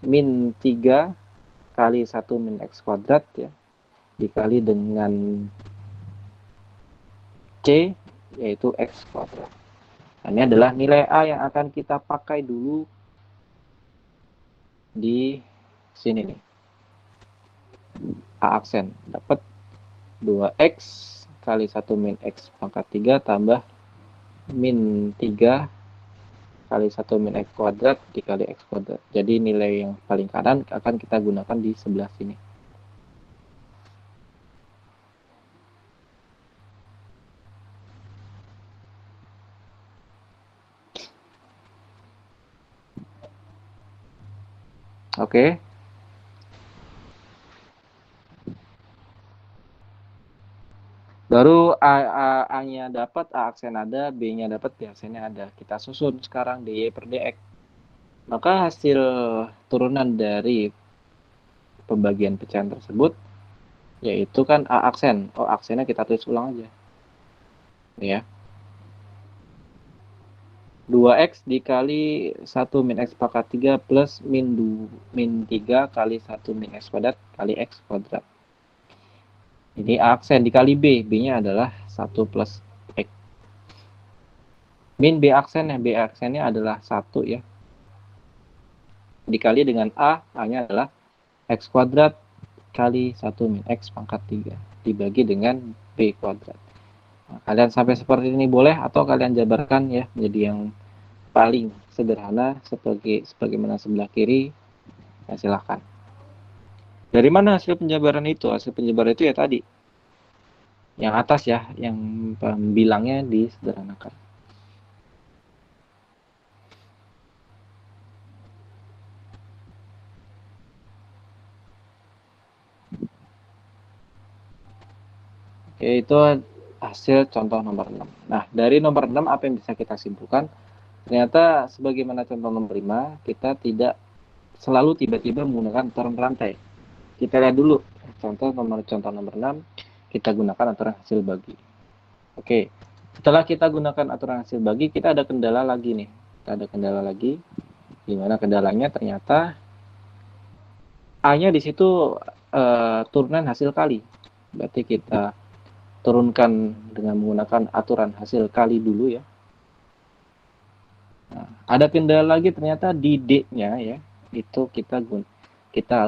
min 3 kali 1 min X kuadrat ya. Dikali dengan C, yaitu X kuadrat. Nah, ini adalah nilai A yang akan kita pakai dulu di sini nih. A aksen dapat 2X kali 1 min X pangkat 3 tambah min 3 kali 1 min X kuadrat dikali X kuadrat. Jadi nilai yang paling kanan akan kita gunakan di sebelah sini. Oke. Baru A-nya dapat, A aksen ada, B-nya dapat, B aksennya ada. Kita susun sekarang DY per DX. Maka hasil turunan dari pembagian pecahan tersebut yaitu kan A aksen. Oh, aksennya kita tulis ulang aja. Ya. 2x dikali 1 min x pangkat 3 plus min 3 kali 1 min x kuadrat kali x kuadrat. Ini A aksen dikali B. B-nya adalah 1 plus X. Min B aksennya. B aksennya adalah 1 ya. Dikali dengan A. A-nya adalah X kuadrat kali 1 min X pangkat 3. Dibagi dengan B kuadrat. Nah, kalian sampai seperti ini boleh atau kalian jabarkan ya menjadi yang paling sederhana sebagaimana sebelah kiri. Ya, silahkan. Dari mana hasil penjabaran itu? Hasil penjabaran itu ya tadi. Yang atas ya, yang bilangnya disederhanakan. Oke, itu hasil contoh nomor 6. Nah, dari nomor 6 apa yang bisa kita simpulkan? Ternyata sebagaimana contoh nomor 5, kita tidak selalu tiba-tiba menggunakan aturan rantai. Kita lihat dulu contoh nomor 6, kita gunakan aturan hasil bagi. Oke, setelah kita gunakan aturan hasil bagi, kita ada kendala lagi nih. Kita ada kendala lagi, di mana kendalanya ternyata A-nya di situ turunan hasil kali. Berarti kita turunkan dengan menggunakan aturan hasil kali dulu ya. Nah, ada kendala lagi ternyata di D-nya ya. Itu kita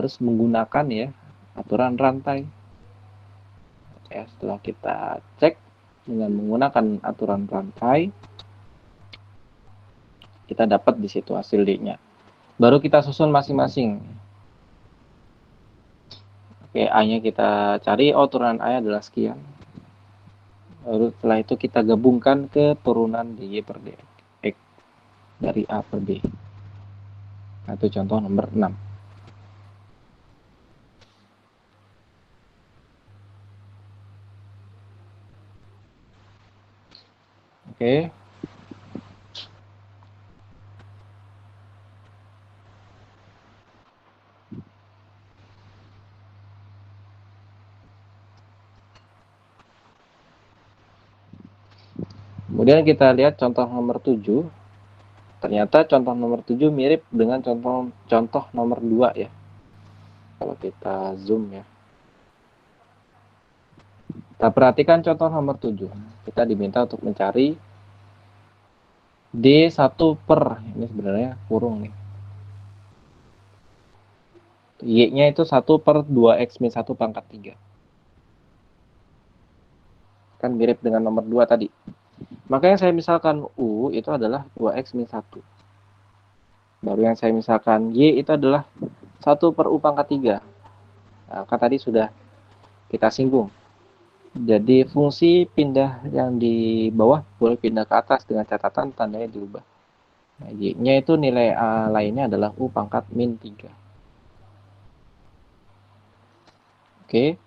harus menggunakan ya aturan rantai. Ya, setelah kita cek dengan menggunakan aturan rantai, kita dapat di situ hasil D-nya. Baru kita susun masing-masing. Oke, A-nya kita cari, oh turunan A adalah sekian. Lalu setelah itu kita gabungkan ke turunan DY per DX dari A per B. Nah, itu contoh nomor 6. Oke. Kemudian kita lihat contoh nomor 7. Ternyata contoh nomor 7 mirip dengan contoh nomor 2 ya. Kalau kita zoom ya. Kita perhatikan contoh nomor 7. Kita diminta untuk mencari D1 per, ini sebenarnya kurung nih. Y-nya itu 1 per 2x min 1 pangkat 3. Kan mirip dengan nomor 2 tadi. Makanya saya misalkan U itu adalah 2x min 1. Baru yang saya misalkan Y itu adalah 1 per U pangkat 3. Nah, kan tadi sudah kita singgung. Jadi fungsi pindah yang di bawah boleh pindah ke atas dengan catatan tandanya diubah. Nah, Y-nya itu nilai A lainnya adalah U pangkat min 3. Oke.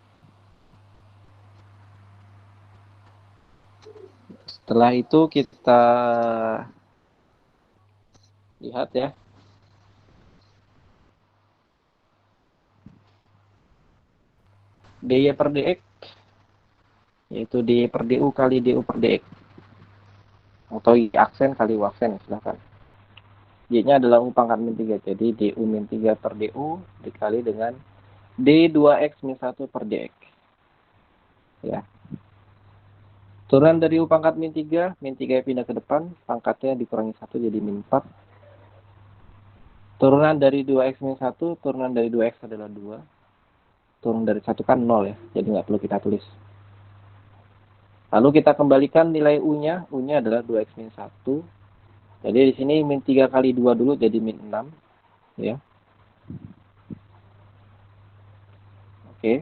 Setelah itu kita lihat ya. DY per DX yaitu DY per DU kali DU per DX. Atau Y aksen kali U aksen, silahkan. Y-nya adalah U pangkat min 3. Jadi DU min 3 per DU dikali dengan D2X min 1 per DX. Ya. Turunan dari U pangkat min 3 pindah ke depan, pangkatnya dikurangi 1 jadi min 4. Turunan dari 2X min 1, turunan dari 2X adalah 2. Turunan dari 1 kan 0 ya, jadi nggak perlu kita tulis. Lalu kita kembalikan nilai U-nya. U-nya adalah 2X min 1. Jadi di sini min 3 kali 2 dulu jadi min 6. Ya. Oke.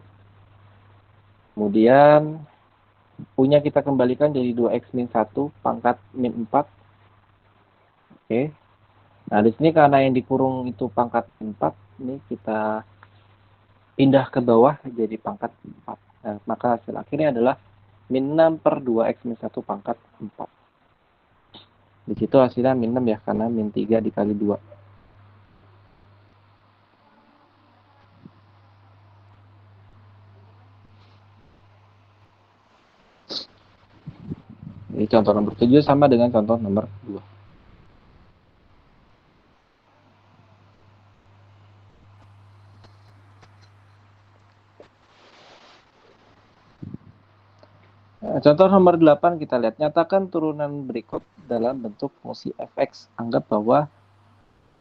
Kemudian U-nya kita kembalikan jadi 2X min 1 pangkat min 4. Oke. Nah, di sini karena yang dikurung itu pangkat 4, ini kita pindah ke bawah jadi pangkat 4. Nah, maka hasil akhirnya adalah min 6 per 2x min 1 pangkat 4. Di situ hasilnya min 6 ya, karena min 3 dikali 2. Jadi contoh nomor 7 sama dengan contoh nomor 2. Contoh nomor 8 kita lihat, nyatakan turunan berikut dalam bentuk fungsi fx. Anggap bahwa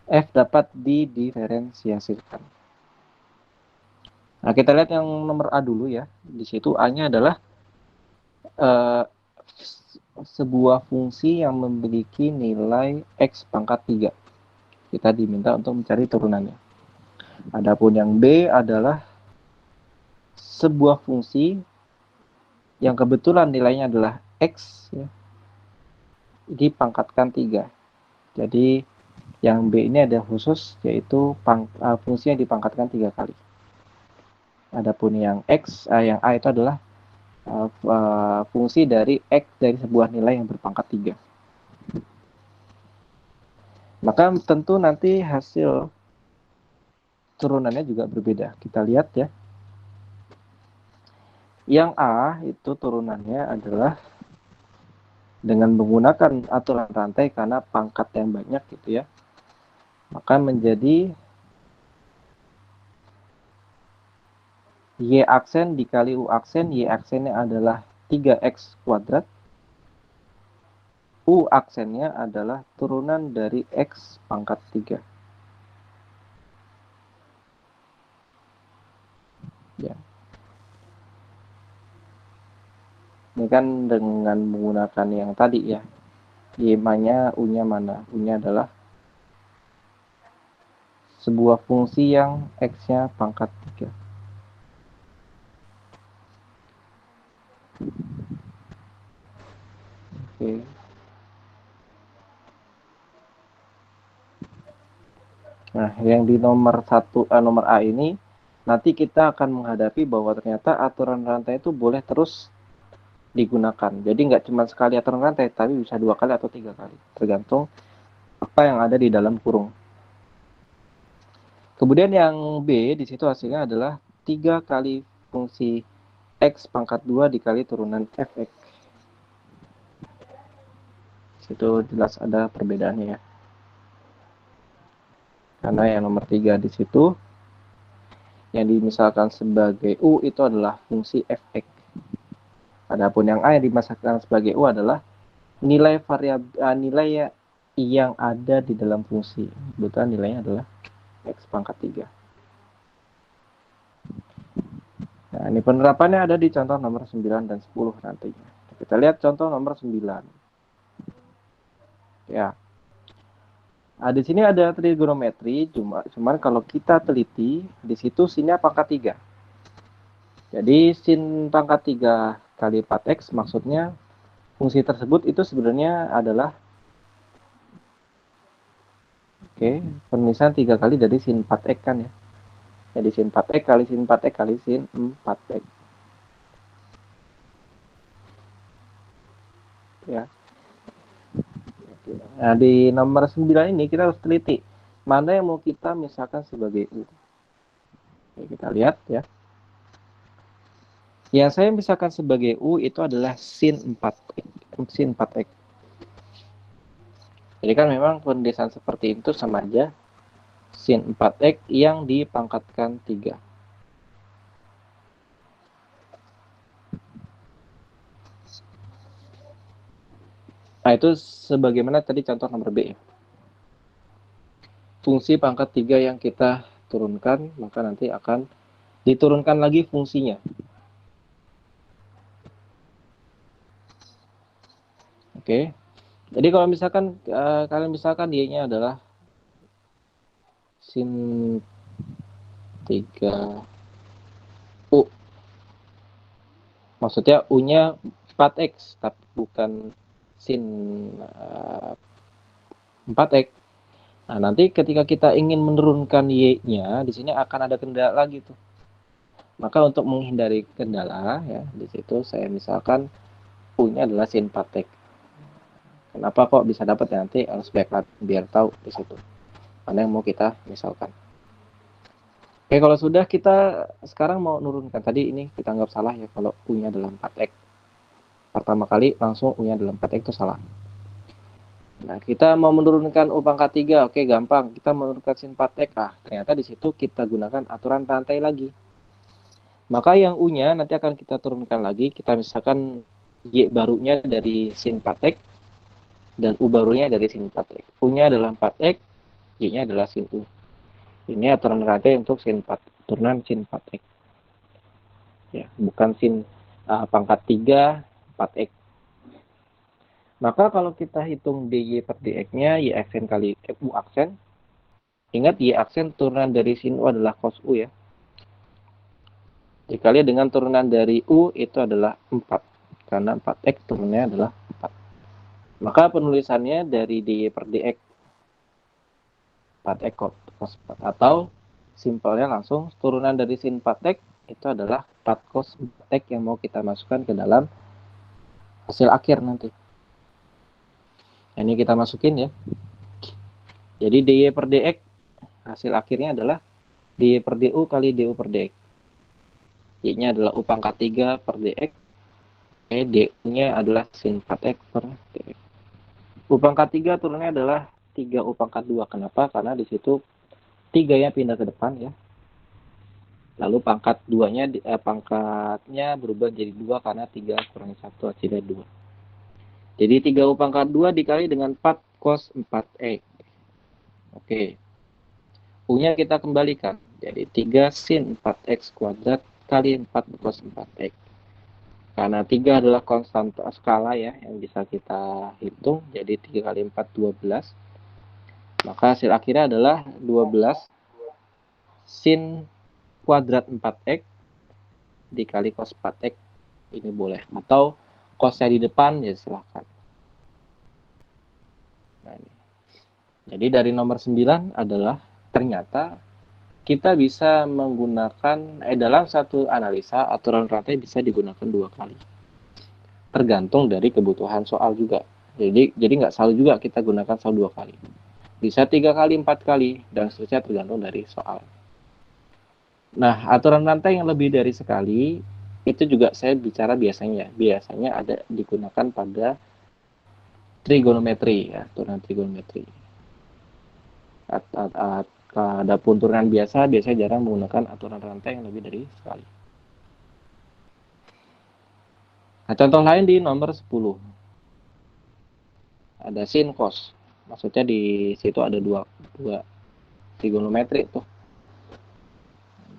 f dapat didiferensiasikan. Nah, kita lihat yang nomor A dulu ya. Di situ A-nya adalah sebuah fungsi yang memiliki nilai x pangkat 3. Kita diminta untuk mencari turunannya. Adapun yang B adalah sebuah fungsi yang kebetulan nilainya adalah x ya, dipangkatkan 3. Jadi yang B ini ada khusus, yaitu fungsi yang dipangkatkan 3 kali. Adapun yang yang A itu adalah fungsi dari x dari sebuah nilai yang berpangkat 3. Maka tentu nanti hasil turunannya juga berbeda. Kita lihat ya. Yang A itu turunannya adalah dengan menggunakan aturan rantai karena pangkat yang banyak gitu ya. Maka menjadi Y aksen dikali U aksen. Y aksennya adalah 3x kuadrat. U aksennya adalah turunan dari x pangkat 3. Ya. Ini kan dengan menggunakan yang tadi ya. Y-nya, U-nya mana? U-nya adalah sebuah fungsi yang x-nya pangkat 3. Oke. Nah, yang di nomor A ini nanti kita akan menghadapi bahwa ternyata aturan rantai itu boleh terus digunakan. Jadi nggak cuma sekali aturan rantai, tapi bisa 2 kali atau 3 kali, tergantung apa yang ada di dalam kurung. Kemudian yang B di situ hasilnya adalah 3 kali fungsi x pangkat 2 dikali turunan fx. Itu jelas ada perbedaannya ya. Karena yang nomor 3 di situ yang dimisalkan sebagai U itu adalah fungsi fx. Adapun yang A yang dimisalkan sebagai U adalah nilai nilai yang ada di dalam fungsi. Kebetulan nilainya adalah x pangkat 3. Nah, ini penerapannya ada di contoh nomor 9 dan 10 nantinya. Kita lihat contoh nomor 9. Ya. Nah, di sini ada trigonometri, cuman kalau kita teliti, di situ sinnya pangkat 3. Jadi sin pangkat 3 kali 4x maksudnya fungsi tersebut itu sebenarnya adalah penulisan 3 kali dari sin 4x kan ya. Jadi sin 4x kali sin 4x kali sin 4x. Ya. Nah, di nomor 9 ini kita harus teliti mana yang mau kita misalkan sebagai U. Oke, kita lihat ya. Yang saya misalkan sebagai U itu adalah sin 4x. Sin 4x. Jadi kan memang penulisan seperti itu sama aja sin 4x yang dipangkatkan 3. Nah, itu sebagaimana tadi contoh nomor B. Fungsi pangkat 3 yang kita turunkan, maka nanti akan diturunkan lagi fungsinya. Oke. Jadi kalau misalkan kalian misalkan Y-nya adalah sin 3 U. Maksudnya U-nya 4x, tapi bukan sin 4x. Nah, nanti ketika kita ingin menurunkan Y-nya, di sini akan ada kendala lagi tuh. Maka untuk menghindari kendala ya, di situ saya misalkan U-nya adalah sin 4x. Kenapa kok bisa dapat ya, nanti harus backlight biar tahu di situ mana yang mau kita misalkan. Oke, kalau sudah kita sekarang mau nurunkan, tadi ini kita anggap salah ya kalau U-nya adalah 4x. Pertama kali langsung U-nya adalah 4x itu salah. Nah, kita mau menurunkan U pangkat 3, oke gampang. Kita menurunkan sin 4x. Ternyata di situ kita gunakan aturan rantai lagi. Maka yang U-nya nanti akan kita turunkan lagi. Kita misalkan Y barunya dari sin 4x dan U barunya dari sin 4x. U-nya adalah 4x, Y-nya adalah sin U. Ini aturan rantai untuk sin 4, turunan sin 4x. Ya, bukan sin pangkat 3 4x. Maka kalau kita hitung dy per dx-nya y aksen kali u aksen, ingat y aksen turunan dari sin u adalah cos u ya. Dikali dengan turunan dari u itu adalah 4. Karena 4x turunannya adalah 4. Maka penulisannya dari dy per dx 4x cos 4. Atau simpelnya langsung turunan dari sin 4x itu adalah 4 cos 4x yang mau kita masukkan ke dalam hasil akhir nanti. Ini kita masukin ya. Jadi dy per dx hasil akhirnya adalah dy per du kali du per dx. Y-nya adalah u pangkat 3 per dx. Du-nya adalah sin 4x per dx. U pangkat 3 turunnya adalah 3 u pangkat 2. Kenapa? Karena di situ 3-nya pindah ke depan ya. Lalu pangkat 2-nya pangkatnya berubah jadi 2 karena 3 kurangi 1 hasilnya 2. Jadi 3 U pangkat 2 dikali dengan 4 cos 4x. Oke. U-nya kita kembalikan. Jadi 3 sin 4x kuadrat kali 4 cos 4x. Karena 3 adalah konstan skala ya yang bisa kita hitung. Jadi 3 kali 4, 12. Maka hasil akhirnya adalah 12 sin kuadrat 4x dikali cos 4x. Ini boleh. Atau cosnya di depan ya silahkan. Nah, ini. Jadi dari nomor 9 adalah ternyata kita bisa menggunakan dalam satu analisa aturan rantai bisa digunakan 2 kali. Tergantung dari kebutuhan soal juga. Jadi nggak selalu juga kita gunakan selalu 2 kali. Bisa 3 kali, 4 kali dan seterusnya tergantung dari soal. Nah, aturan rantai yang lebih dari sekali itu juga saya bicara biasanya ada digunakan pada trigonometri ya, aturan trigonometri. Adapun turunan biasanya jarang menggunakan aturan rantai yang lebih dari sekali. Nah, contoh lain di nomor 10. Ada sin cos. Maksudnya di situ ada dua trigonometri tuh.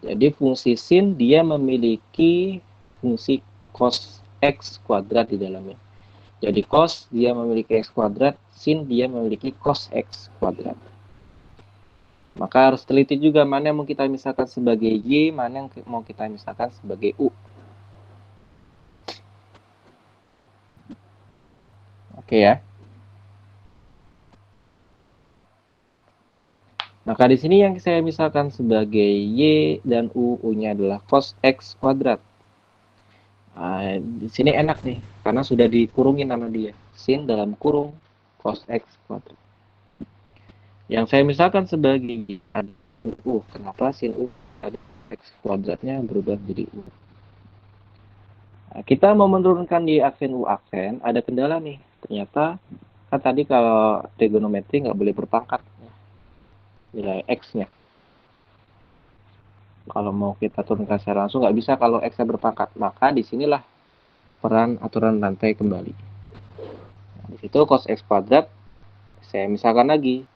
Jadi fungsi sin dia memiliki fungsi cos x kuadrat di dalamnya. Jadi cos dia memiliki x kuadrat, sin dia memiliki cos x kuadrat. Maka harus teliti juga mana yang mau kita misalkan sebagai y, mana yang mau kita misalkan sebagai u. Oke ya. Maka di sini yang saya misalkan sebagai y dan u-nya adalah cos x kuadrat. Nah, di sini enak nih, karena sudah dikurungin nama dia. Sin dalam kurung cos x kuadrat. Yang saya misalkan sebagai y ada u. Kenapa sin u ada x kuadratnya berubah menjadi u? Nah, kita mau menurunkan di aksen u aksen, ada kendala nih. Ternyata kan tadi kalau trigonometri nggak boleh berpangkat nilai x-nya. Kalau mau kita turunkan secara langsung nggak bisa kalau x-nya berpangkat. Maka disinilah peran aturan rantai kembali. Nah, di situ cos x kuadrat, saya misalkan lagi,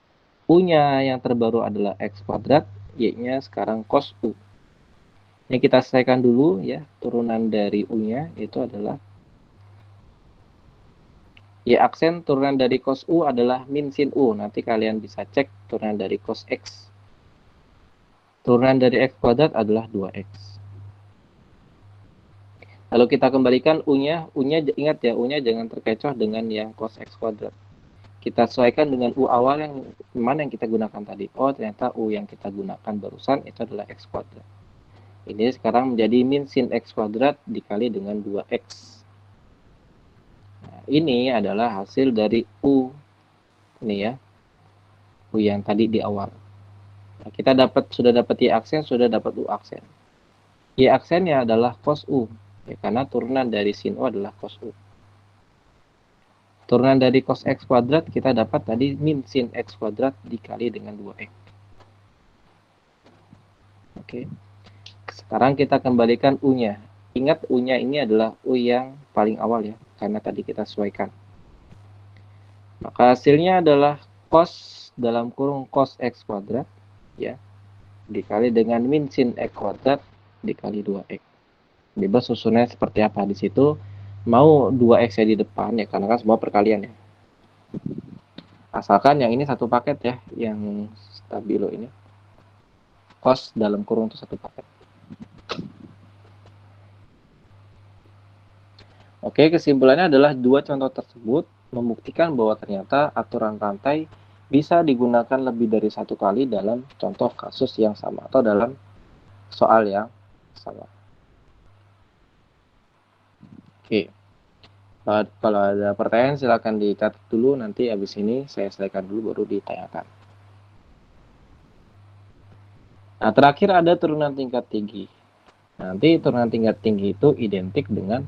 u-nya yang terbaru adalah x kuadrat, y-nya sekarang cos u. Yang kita selesaikan dulu ya, turunan dari u-nya itu adalah y aksen turunan dari cos u adalah min sin u. Nanti kalian bisa cek turunan dari cos x. Turunan dari x kuadrat adalah 2x. Lalu kita kembalikan u-nya ingat ya, u-nya jangan terkecoh dengan yang cos x kuadrat. Kita sesuaikan dengan u awal yang mana yang kita gunakan tadi. Oh, ternyata u yang kita gunakan barusan itu adalah x kuadrat. Ini sekarang menjadi min sin X kuadrat dikali dengan 2X. Nah, ini adalah hasil dari U. Ini ya, U yang tadi di awal. Nah, kita sudah dapat Y aksen, sudah dapat U aksen. Y aksennya adalah cos U. Ya, karena turunan dari sin U adalah cos U. Turunan dari cos X kuadrat kita dapat tadi min sin X kuadrat dikali dengan 2X. Oke. Sekarang kita kembalikan U-nya. Ingat U-nya ini adalah U yang paling awal ya, karena tadi kita sesuaikan. Maka hasilnya adalah cos dalam kurung cos X kuadrat ya, dikali dengan min sin X kuadrat dikali 2X. Bebas susunnya seperti apa di situ. Mau 2X di depan ya, karena kan semua perkalian ya. Asalkan yang ini satu paket ya, yang stabilo ini. Cos dalam kurung itu satu paket. Oke, kesimpulannya adalah dua contoh tersebut membuktikan bahwa ternyata aturan rantai bisa digunakan lebih dari satu kali dalam contoh kasus yang sama atau dalam soal yang sama. Oke. Kalau ada pertanyaan silakan dicatat dulu, nanti habis ini saya selesaikan dulu baru ditanyakan. Nah, terakhir ada turunan tingkat tinggi. Nanti turunan tingkat tinggi itu identik dengan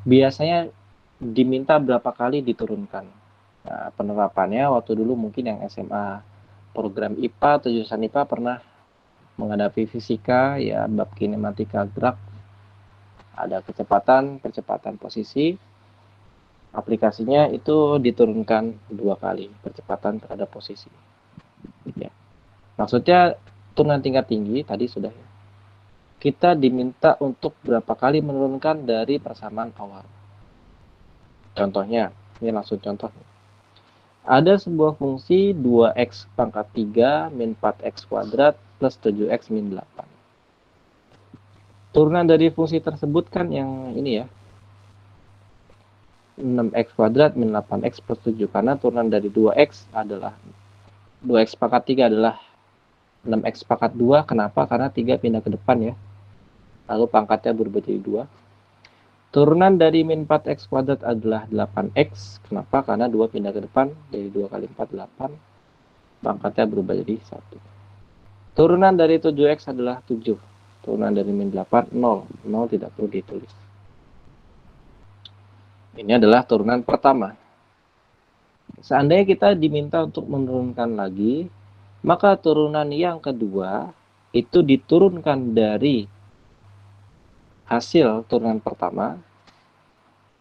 biasanya diminta berapa kali diturunkan. Nah, penerapannya waktu dulu mungkin yang SMA program IPA atau jurusan IPA pernah menghadapi fisika ya, bab kinematika gerak, ada kecepatan posisi. Aplikasinya itu diturunkan 2 kali percepatan terhadap posisi. Ya. Maksudnya turunan tingkat tinggi tadi sudah ya. Kita diminta untuk berapa kali menurunkan dari persamaan awal. Contohnya, ini langsung contoh. Ada sebuah fungsi 2x pangkat 3 min 4x kuadrat plus 7x min 8. Turunan dari fungsi tersebut kan yang ini ya, 6x kuadrat min 8x plus 7, karena turunan dari 2x adalah 2x pangkat 3 adalah 6x pangkat 2. Kenapa? Karena 3 pindah ke depan ya, lalu pangkatnya berubah jadi 2. Turunan dari min 4x kuadrat adalah 8x. Kenapa? Karena 2 pindah ke depan, jadi 2 kali 4, 8. Pangkatnya berubah jadi 1. Turunan dari 7x adalah 7. Turunan dari min 8, 0. 0 tidak perlu ditulis. Ini adalah turunan pertama. Seandainya kita diminta untuk menurunkan lagi, maka turunan yang kedua itu diturunkan dari hasil turunan pertama.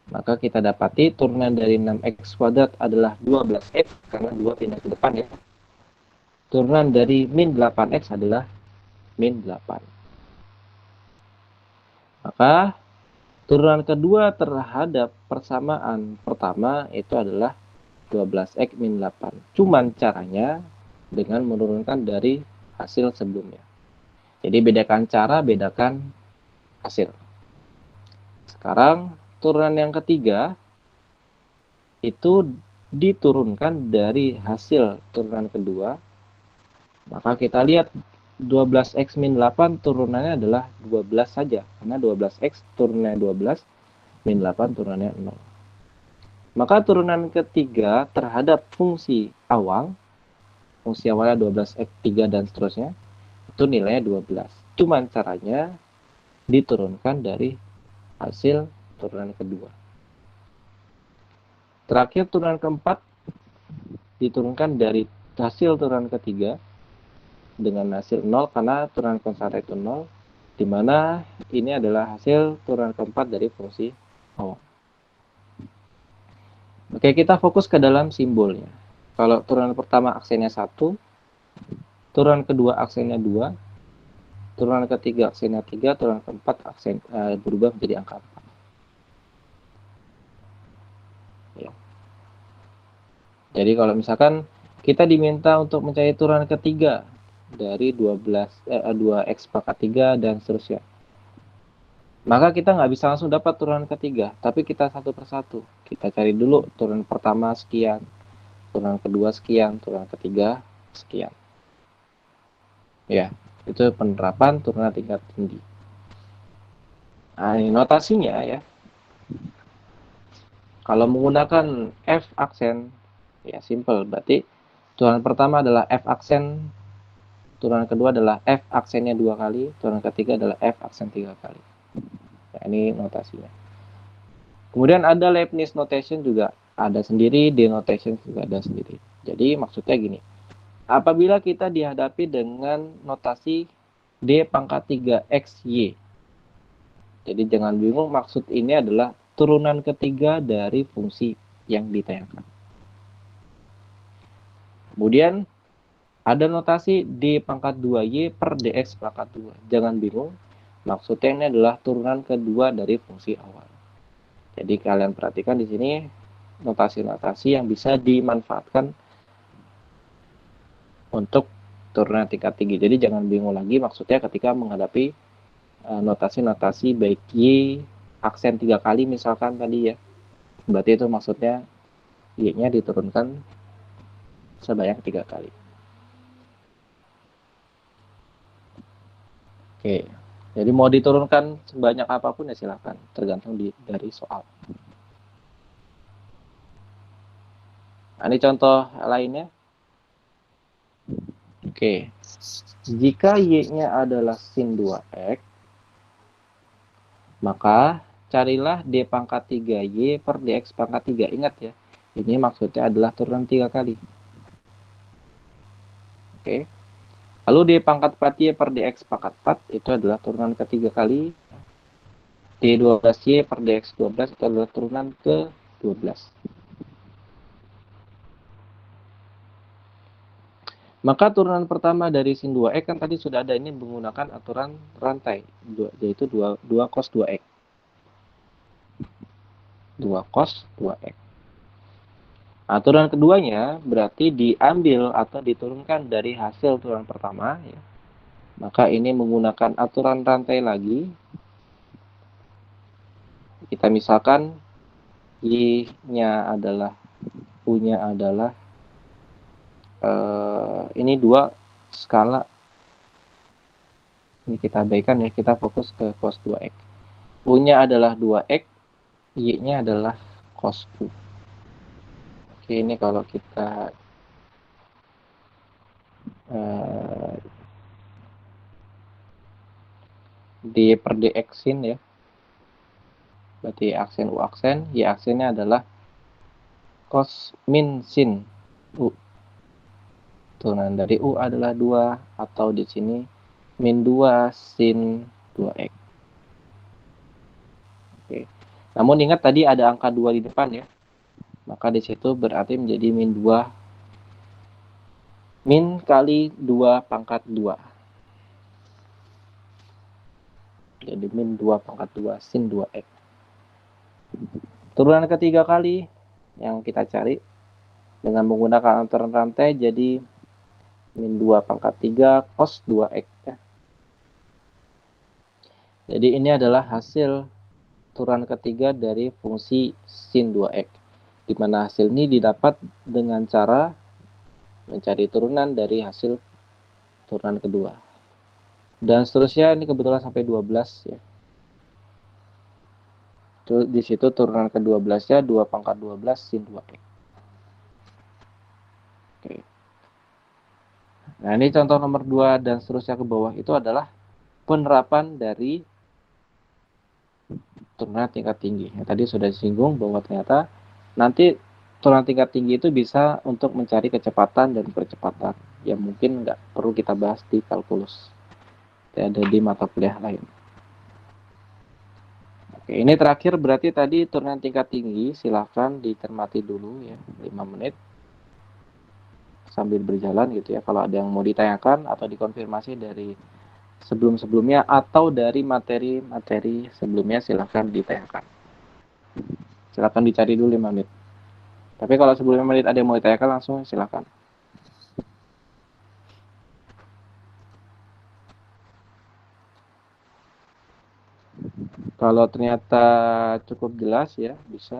Maka kita dapati turunan dari 6x kuadrat adalah 12x, karena 2 pindah ke depan ya. Turunan dari min 8x adalah min 8. Maka turunan kedua terhadap persamaan pertama itu adalah 12x min 8. Cuman caranya dengan menurunkan dari hasil sebelumnya. Jadi bedakan cara, bedakan hasil. Sekarang turunan yang ketiga itu diturunkan dari hasil turunan kedua. Maka kita lihat 12x min 8 turunannya adalah 12 saja, karena 12x turunannya 12, min 8 turunannya 0. Maka turunan ketiga terhadap fungsi awalnya 12x 3 dan seterusnya, itu nilainya 12. Cuman caranya diturunkan dari hasil turunan kedua. Terakhir turunan keempat diturunkan dari hasil turunan ketiga dengan hasil 0, karena turunan konstanta itu 0, di mana ini adalah hasil turunan keempat dari fungsi awal. Oke, kita fokus ke dalam simbolnya. Kalau turunan pertama aksennya 1, turunan kedua aksennya 2, turunan ketiga aksennya 3, turunan keempat aksen berubah menjadi angka 4. Ya. Jadi kalau misalkan kita diminta untuk mencari turunan ketiga dari 2x pangkat 3 dan seterusnya, maka kita nggak bisa langsung dapat turunan ketiga, tapi kita satu persatu. Kita cari dulu turunan pertama sekian, turunan kedua sekian, turunan ketiga sekian. Ya, itu penerapan turunan tingkat tinggi. Nah, ini notasinya ya. Kalau menggunakan F aksen, ya simple. Berarti turunan pertama adalah F aksen, turunan kedua adalah F aksennya 2 kali, turunan ketiga adalah F aksen 3 kali. Nah, ini notasinya. Kemudian ada Leibniz notation juga ada sendiri, denotation juga ada sendiri. Jadi maksudnya gini, apabila kita dihadapi dengan notasi D pangkat 3XY, jadi jangan bingung, maksud ini adalah turunan ketiga dari fungsi yang ditanyakan. Kemudian ada notasi D pangkat 2Y per DX pangkat 2. Jangan bingung, maksudnya ini adalah turunan kedua dari fungsi awal. Jadi kalian perhatikan di sini notasi-notasi yang bisa dimanfaatkan untuk turunan tingkat tinggi. Jadi jangan bingung lagi maksudnya ketika menghadapi notasi-notasi baik Y aksen 3 kali misalkan tadi ya. Berarti itu maksudnya Y-nya diturunkan sebanyak 3 kali. Oke. Jadi mau diturunkan sebanyak apapun ya silakan, tergantung dari soal. Nah, ini contoh lainnya. Oke. Jika Y-nya adalah sin 2X, maka carilah D pangkat 3Y per DX pangkat 3. Ingat ya, ini maksudnya adalah turunan 3 kali. Oke. Lalu D pangkat 4Y per DX pangkat 4 itu adalah turunan ketiga kali. D12Y per DX 12 itu adalah turunan ke 12. Maka turunan pertama dari sin 2X kan tadi sudah ada, ini menggunakan aturan rantai, yaitu 2 cos 2X. 2 cos 2X. Aturan keduanya berarti diambil atau diturunkan dari hasil turunan pertama. Ya. Maka ini menggunakan aturan rantai lagi. Kita misalkan Y-nya adalah, U-nya adalah, ini 2 skala. Ini kita abaikan ya, kita fokus ke cos 2X. U-nya adalah 2X, Y-nya adalah cos U. Oke, ini kalau kita di per dx-in ya, berarti aksen U aksen, Y aksennya adalah cos min sin U. Turunan dari U adalah 2, atau di sini min 2 sin 2X. Oke. Namun ingat tadi ada angka 2 di depan ya. Maka di situ berarti menjadi min 2 min kali 2 pangkat 2. Jadi min 2 pangkat 2 sin 2X. Turunan ketiga kali yang kita cari dengan menggunakan aturan rantai jadi min 2 pangkat 3 cos 2X ya. Jadi ini adalah hasil turunan ketiga dari fungsi sin 2X. Di mana hasil ini didapat dengan cara mencari turunan dari hasil turunan kedua. Dan seterusnya, ini kebetulan sampai 12 ya. Di situ turunan ke-12-nya 2 pangkat 12 sin 2X. Oke. Nah, ini contoh nomor 2 dan seterusnya ke bawah itu adalah penerapan dari turunan tingkat tinggi. Yang tadi sudah disinggung bahwa ternyata nanti turunan tingkat tinggi itu bisa untuk mencari kecepatan dan percepatan yang mungkin nggak perlu kita bahas di kalkulus. Ada di mata kuliah lain. Oke, ini terakhir berarti tadi turunan tingkat tinggi, silahkan dicermati dulu ya, 5 menit sambil berjalan gitu ya. Kalau ada yang mau ditanyakan atau dikonfirmasi dari sebelum-sebelumnya atau dari materi-materi sebelumnya, silahkan ditanyakan. Silahkan dicari dulu 5 menit. Tapi kalau sebelum 5 menit ada yang mau ditanyakan, langsung silahkan. Kalau ternyata cukup jelas ya, bisa